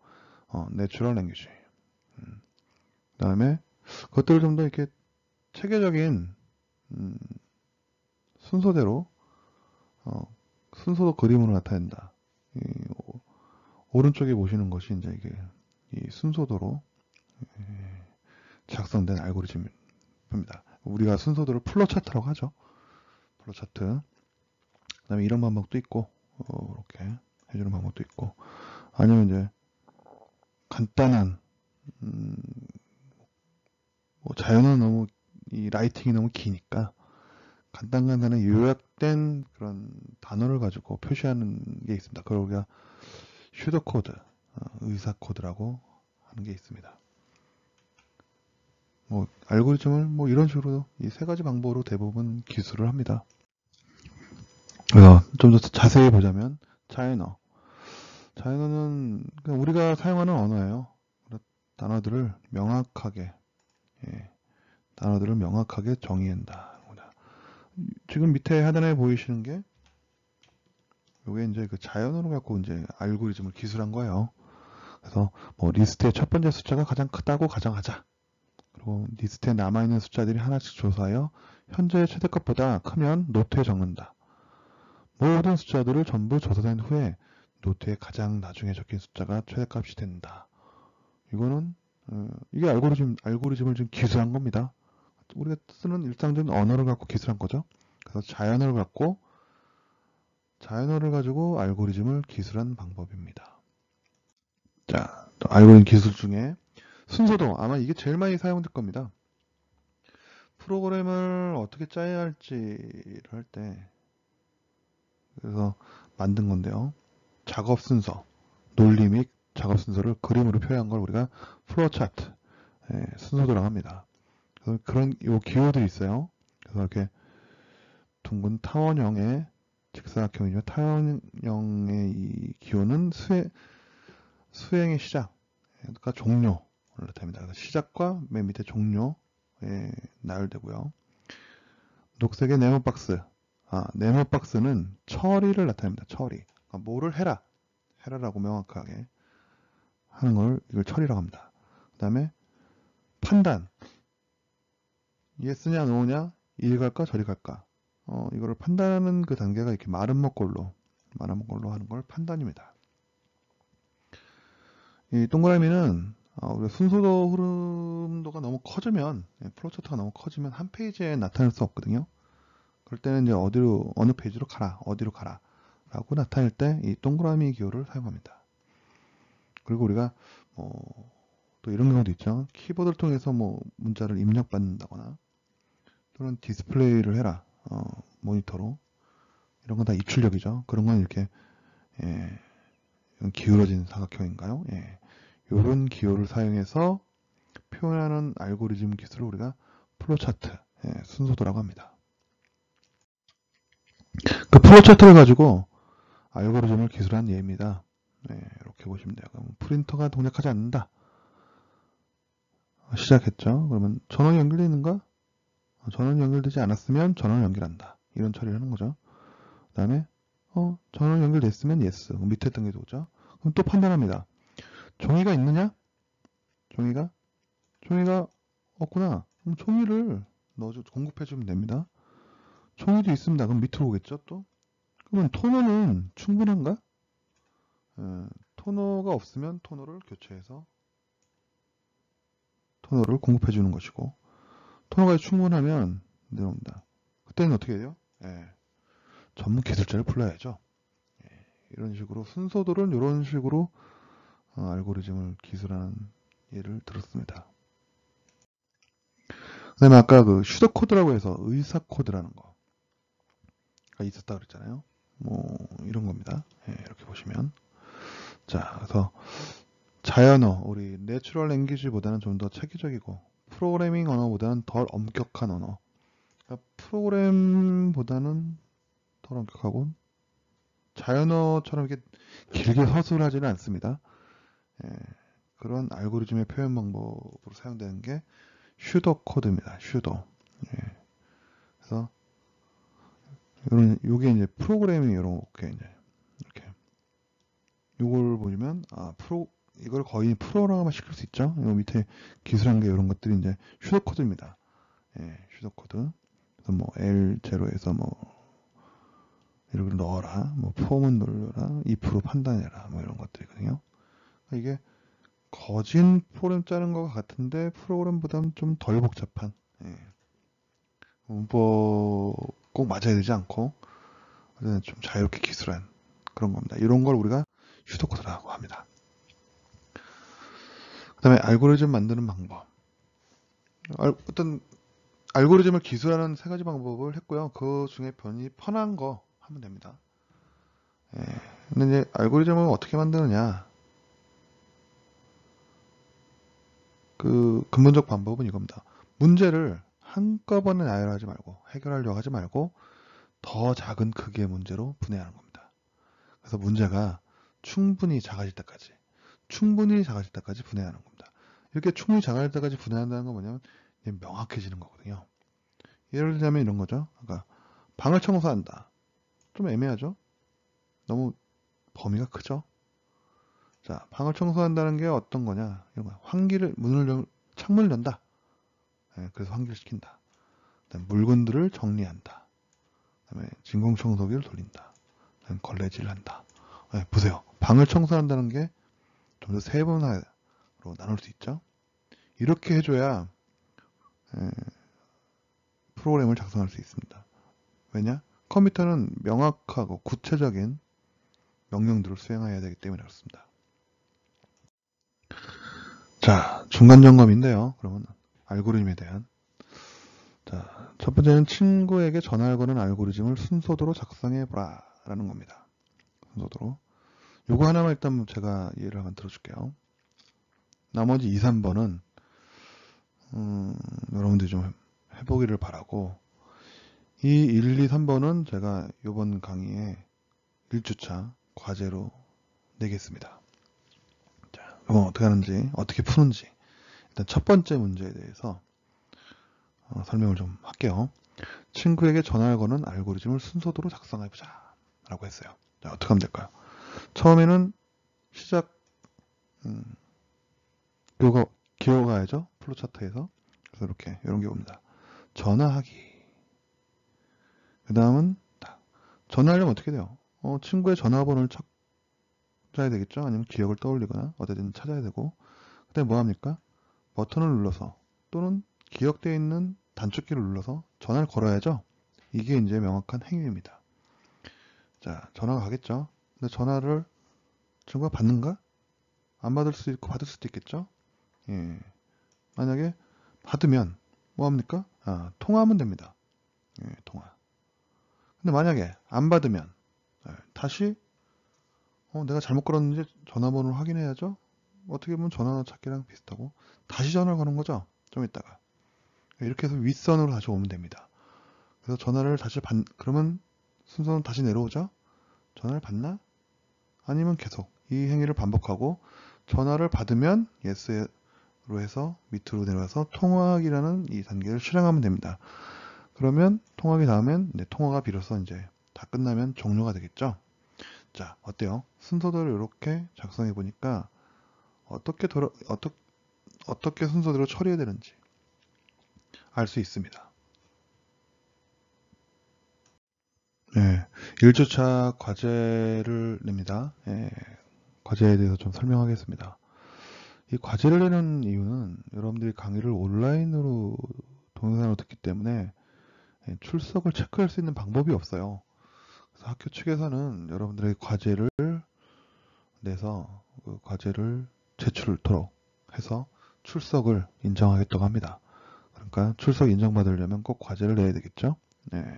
내추럴 랭귀지. 그 다음에 그것들을 좀 더 이렇게 체계적인 순서대로 순서도 그림으로 나타낸다. 오른쪽에 보시는 것이 이제 이게 이 순서도로 작성된 알고리즘입니다. 우리가 순서도를 플로 차트라고 하죠. 플로 차트. 그다음에 이런 방법도 있고 이렇게 해주는 방법도 있고 아니면 이제 간단한 뭐 자연어는 너무 이 라이팅이 너무 기니까 간단한 요약된 그런 단어를 가지고 표시하는 게 있습니다. 그걸 우리가 슈더 코드, 의사 코드라고 하는 게 있습니다. 뭐 알고리즘을 뭐 이런 식으로 이 세 가지 방법으로 대부분 기술을 합니다. 그래서 좀 더 자세히 보자면 자연어는 그냥 우리가 사용하는 언어예요. 단어들을 명확하게 정의한다. 지금 밑에 하단에 보이시는 게 요게 이제 그 자연어로 갖고 이제 알고리즘을 기술한 거예요. 그래서 뭐 리스트의 첫 번째 숫자가 가장 크다고 가정하자. 그리고 리스트에 남아있는 숫자들이 하나씩 조사하여 현재의 최대값보다 크면 노트에 적는다. 모든 숫자들을 전부 조사된 후에 노트에 가장 나중에 적힌 숫자가 최대값이 된다. 이거는 이게 알고리즘을 좀 기술한 겁니다. 우리가 쓰는 일상적인 언어를 갖고 기술한 거죠. 그래서 자연어를 가지고 알고리즘을 기술한 방법입니다. 자, 또 알고리즘 기술 중에 순서도 아마 이게 제일 많이 사용될 겁니다. 프로그램을 어떻게 짜야 할지를 할 때 그래서 만든 건데요. 작업 순서, 논리 및 작업 순서를 그림으로 표현한 걸 우리가 플로우 차트, 순서도라고 합니다. 그런 요 기호들이 있어요. 그래서 이렇게 둥근 타원형의 직사각형이죠. 타원형의 이 기호는 수행의 시작, 그러니까 종료를 나타냅니다. 그래서 시작과 맨 밑에 종료에 나열되고요. 녹색의 네모박스, 네모박스는 처리를 나타냅니다. 처리. 그러니까 뭐를 해라라고 명확하게 하는 걸 이걸 처리라고 합니다. 그 다음에 판단, 예스냐 노냐, 이리 갈까 저리 갈까. 이거를 판단하는 그 단계가 이렇게 마른 먹골로 하는 걸 판단입니다. 이 동그라미는 우리가 순서도 흐름도가 너무 커지면 플로우차트가 너무 커지면 한 페이지에 나타낼 수 없거든요. 그럴 때는 이제 어느 페이지로 가라, 어디로 가라 라고 나타낼 때 이 동그라미 기호를 사용합니다. 그리고 우리가 또 이런 경우도 있죠. 키보드를 통해서 뭐 문자를 입력받는다거나 또는 디스플레이를 해라, 모니터로. 이런 건 다 입출력이죠. 그런 건 이렇게 기울어진 사각형인가요? 이런 기호를 사용해서 표현하는 알고리즘 기술을 우리가 플로차트, 순서도라고 합니다. 그 플로차트를 가지고 알고리즘을 기술한 예입니다. 이렇게 보시면 돼요. 그럼 프린터가 동작하지 않는다. 시작했죠. 그러면 전원이 연결되어 있는가? 전원이 연결되지 않았으면 전원을 연결한다. 이런 처리를 하는 거죠. 그 다음에 전원 연결됐으면 yes. 밑에 뜬 게 오죠. 그럼 또 판단합니다. 종이가 있느냐? 종이가 없구나. 그럼 종이를 공급해주면 됩니다. 종이도 있습니다. 그럼 밑으로 오겠죠, 또? 그러면 토너는 충분한가? 토너가 없으면 토너를 교체해서 토너를 공급해주는 것이고, 토너가 충분하면 내려옵니다. 그때는 어떻게 해요? 전문 기술자를 불러야죠. 이런 식으로 순서도를 이런 식으로 알고리즘을 기술하는 예를 들었습니다. 그 다음에 아까 그 슈더 코드라고 해서 의사 코드라는 거가 있었다 그랬잖아요. 뭐 이런 겁니다. 이렇게 보시면 자, 그래서 자연어, 우리 내추럴 랭귀지보다는 좀 더 체계적이고 프로그래밍 언어보다는 덜 엄격한 언어. 그러니까 프로그램보다는 덜 엄격하고 자연어처럼 이렇게 길게 서술하지는 않습니다. 그런 알고리즘의 표현 방법으로 사용되는 게 슈더 코드입니다. 슈더. 그래서 요게 이제 프로그래밍 이렇게 이제 이렇게 요걸 보시면 이걸 거의 프로그램화 시킬 수 있죠. 이 밑에 기술한 게 이런 것들이 이제 슈도코드입니다. 예, 슈도코드. 그래서 뭐 L0에서 뭐 이렇게 넣어라, 뭐 폼은 눌러라, if로 판단해라, 뭐 이런 것들이거든요. 그러니까 이게 거진 프로그램 짜는 것 같은데 프로그램보다는 좀 덜 복잡한, 예. 문법 꼭 맞아야 되지 않고 좀 자유롭게 기술한 그런 겁니다. 이런 걸 우리가 슈도코드라고 합니다. 그 다음에 알고리즘 만드는 방법. 어떤 알고리즘을 기술하는 세 가지 방법을 했고요. 그 중에 편한 거 하면 됩니다. 예. 근데 이제 알고리즘을 어떻게 만드느냐. 그 근본적 방법은 이겁니다. 문제를 한꺼번에 나열하지 말고 해결하려고 하지 말고 더 작은 크기의 문제로 분해하는 겁니다. 그래서 문제가 충분히 작아질 때까지 분해하는 겁니다. 이렇게 충분히 작아질 때까지 분해한다는 건 뭐냐면 명확해지는 거거든요. 예를 들자면 이런 거죠. 그러니까 방을 청소한다. 좀 애매하죠? 너무 범위가 크죠? 자, 방을 청소한다는 게 어떤 거냐? 이런 거야. 창문을 연다. 예, 그래서 환기를 시킨다. 그다음에 물건들을 정리한다. 그다음에 진공청소기를 돌린다. 그다음에 걸레질을 한다. 예, 보세요. 방을 청소한다는 게 좀 더 세분화로 나눌 수 있죠. 이렇게 해줘야 예, 프로그램을 작성할 수 있습니다. 왜냐? 컴퓨터는 명확하고 구체적인 명령들을 수행해야 되기 때문에 그렇습니다. 자, 중간 점검인데요. 그러면 알고리즘에 대한. 자, 첫 번째는 친구에게 전화를 거는 알고리즘을 순서대로 작성해보라 라는 겁니다. 순서대로. 요거 하나만 일단 제가 예를 한번 들어줄게요. 나머지 2, 3번은 여러분들이 좀 해보기를 바라고, 이 1, 2, 3번은 제가 이번 강의에 1주차 과제로 내겠습니다. 자, 그럼 어떻게 하는지, 어떻게 푸는지 일단 첫 번째 문제에 대해서 설명을 좀 할게요. 친구에게 전화를 거는 알고리즘을 순서대로 작성해보자 라고 했어요. 자, 어떻게 하면 될까요? 처음에는 시작 기어가야죠. 플로차트에서. 그래서 이렇게 이런 게 옵니다. 전화하기. 그 다음은 전화하려면 어떻게 돼요? 친구의 전화번호를 찾아야 되겠죠. 아니면 기억을 떠올리거나 어디든 찾아야 되고. 그 다음에 뭐 합니까? 버튼을 눌러서 또는 기억되어 있는 단축키를 눌러서 전화를 걸어야죠. 이게 이제 명확한 행위입니다. 자, 전화가 가겠죠. 근데 전화를 친구가 받는가? 안 받을 수도 있고 받을 수도 있겠죠. 예. 만약에 받으면 뭐 합니까? 통화하면 됩니다. 예, 통화. 근데 만약에 안 받으면 다시 내가 잘못 걸었는지 전화번호를 확인해야죠. 어떻게 보면 전화 찾기랑 비슷하고 다시 전화를 거는 거죠. 좀 이따가. 이렇게 해서 윗선으로 다시 오면 됩니다. 그래서 전화를 다시 그러면 순서는 다시 내려오죠. 전화를 받나? 아니면 계속 이 행위를 반복하고 전화를 받으면 yes로 해서 밑으로 내려와서 통화하기라는 이 단계를 실행하면 됩니다. 그러면 통화하기 다음엔 통화가 비로소 이제 다 끝나면 종료가 되겠죠. 자, 어때요? 순서대로 이렇게 작성해 보니까 어떻게 순서대로 처리해야 되는지 알 수 있습니다. 네, 1주차 과제를 냅니다. 과제에 대해서 좀 설명하겠습니다. 이 과제를 내는 이유는 여러분들이 강의를 온라인으로 동영상으로 듣기 때문에 출석을 체크할 수 있는 방법이 없어요. 그래서 학교 측에서는 여러분들의 과제를 내서 그 과제를 제출토록 해서 출석을 인정하겠다고 합니다. 그러니까 출석 인정받으려면 꼭 과제를 내야 되겠죠. 네.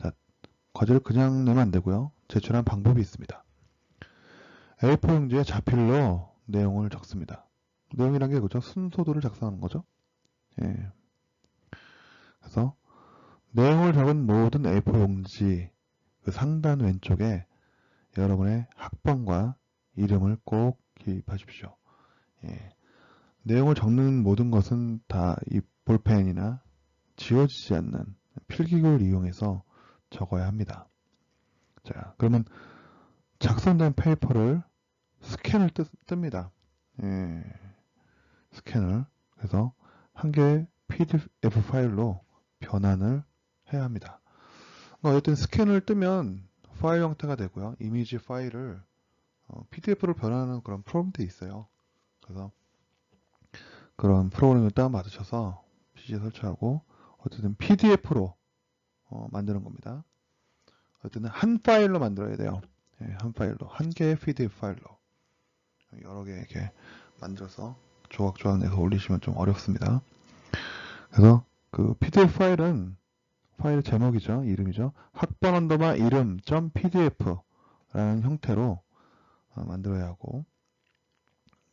자, 과제를 그냥 내면 안 되고요. 제출한 방법이 있습니다. A4 용지에 자필로 내용을 적습니다. 내용이란 게 그죠? 순서도를 작성하는 거죠. 예. 그래서 내용을 적은 모든 A4 용지 그 상단 왼쪽에 여러분의 학번과 이름을 꼭 기입하십시오. 예. 내용을 적는 모든 것은 다 이 볼펜이나 지워지지 않는 필기구를 이용해서 적어야 합니다. 자, 그러면 작성된 페이퍼를 스캔을 뜹니다. 예, 스캔을. 그래서 한 개의 PDF 파일로 변환을 해야 합니다. 어쨌든 스캔을 뜨면 파일 형태가 되고요. 이미지 파일을 PDF로 변환하는 그런 프로그램도 있어요. 그래서 그런 프로그램을 다운받으셔서 PC에 설치하고 어쨌든 PDF로 만드는 겁니다. 어쨌든 한 파일로 만들어야 돼요. 예, 한 파일로, 한 개의 PDF 파일로 여러 개 이렇게 만들어서 조각조각 내서 올리시면 좀 어렵습니다. 그래서 그 PDF 파일은 파일 제목이죠, 이름이죠. 학번 언더바 이름 .pdf라는 형태로 만들어야 하고,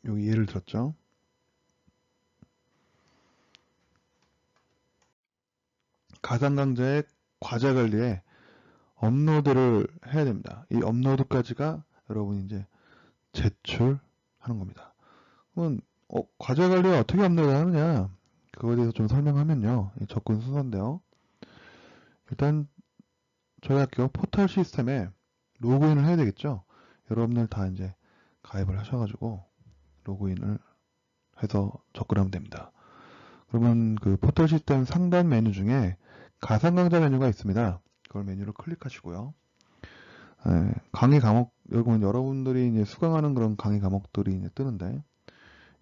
여기 예를 들었죠. 가상강좌의 과제 관리에 업로드를 해야 됩니다. 이 업로드까지가 여러분이 이제 제출하는 겁니다. 그러면 과제 관리에 어떻게 업로드하느냐, 그거에 대해서 좀 설명하면요. 접근 순서인데요. 일단 저희 학교 포털 시스템에 로그인을 해야 되겠죠. 여러분들 다 이제 가입을 하셔가지고 로그인을 해서 접근하면 됩니다. 그러면 그 포털 시스템 상단 메뉴 중에 가상강좌 메뉴가 있습니다. 그걸 메뉴를 클릭하시고요. 강의 과목, 여러분들이 이제 수강하는 그런 강의 과목들이 이제 뜨는데,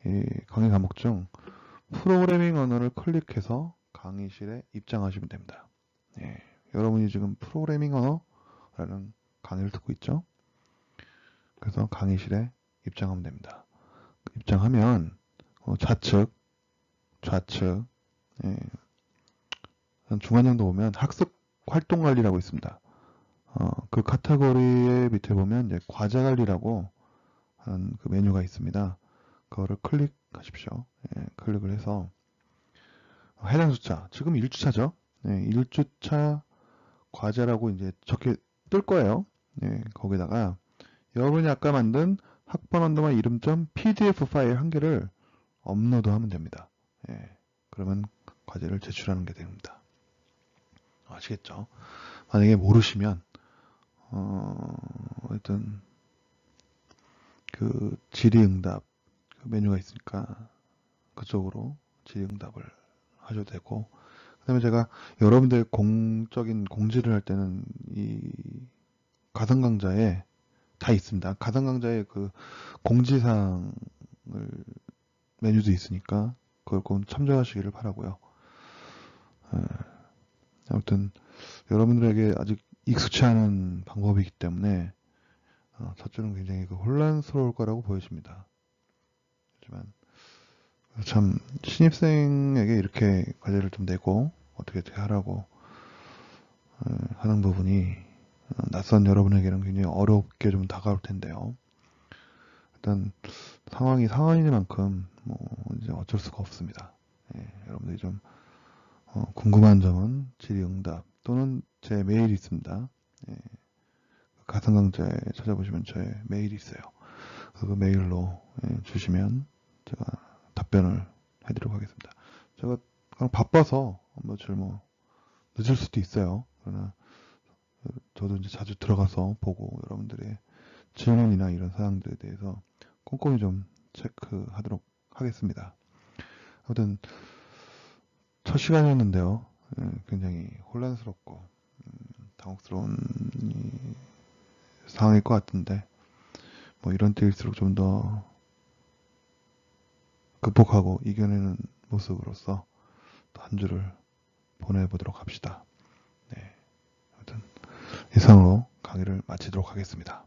이 강의 과목 중 프로그래밍 언어를 클릭해서 강의실에 입장하시면 됩니다. 예, 여러분이 지금 프로그래밍 언어라는 강의를 듣고 있죠? 그래서 강의실에 입장하면 됩니다. 입장하면 좌측, 예, 중간정도 보면 학습 활동 관리라고 있습니다. 그 카테고리의 밑에 보면 이제 과제 관리라고 하는 그 메뉴가 있습니다. 그거를 클릭하십시오. 예, 클릭을 해서 해당 주차, 지금 1주차죠. 예, 1주차 과제라고 이제 적혀 뜰 거예요. 예, 거기다가 여러분이 아까 만든 학번 언더바 이름점 PDF 파일 한 개를 업로드하면 됩니다. 예, 그러면 과제를 제출하는 게 됩니다. 아시겠죠? 만약에 모르시면 하여튼 그 질의응답 그 메뉴가 있으니까 그쪽으로 질의응답을 하셔도 되고, 그 다음에 제가 여러분들 공적인 공지를 할 때는 이 가상강좌에 다 있습니다. 가상강좌에 그 공지사항을 메뉴도 있으니까 그걸 꼭 참조하시기를 바라고요. 아무튼 여러분들에게 아직 익숙치 않은 방법이기 때문에 첫째는 굉장히 혼란스러울 거라고 보여집니다. 하지만 참 신입생에게 이렇게 과제를 좀 내고 어떻게 하라고 하는 부분이 낯선 여러분에게는 굉장히 어렵게 좀 다가올 텐데요. 일단 상황이니만큼 뭐 이제 어쩔 수가 없습니다. 예, 여러분들이 좀 궁금한 점은 질의응답 또는 제 메일이 있습니다. 예, 가상강좌에 찾아보시면 제 메일이 있어요. 그 메일로 주시면 제가 답변을 해드리도록 하겠습니다. 제가 그냥 바빠서 며칠 늦을 수도 있어요. 그러나 저도 이제 자주 들어가서 보고 여러분들의 질문이나 이런 사항들에 대해서 꼼꼼히 좀 체크하도록 하겠습니다. 아무튼 첫 시간이었는데요. 굉장히 혼란스럽고 당혹스러운 상황일 것 같은데 뭐 이런 때일수록 좀 더 극복하고 이겨내는 모습으로서 또 한 주를 보내보도록 합시다. 네, 아무튼 이상으로 강의를 마치도록 하겠습니다.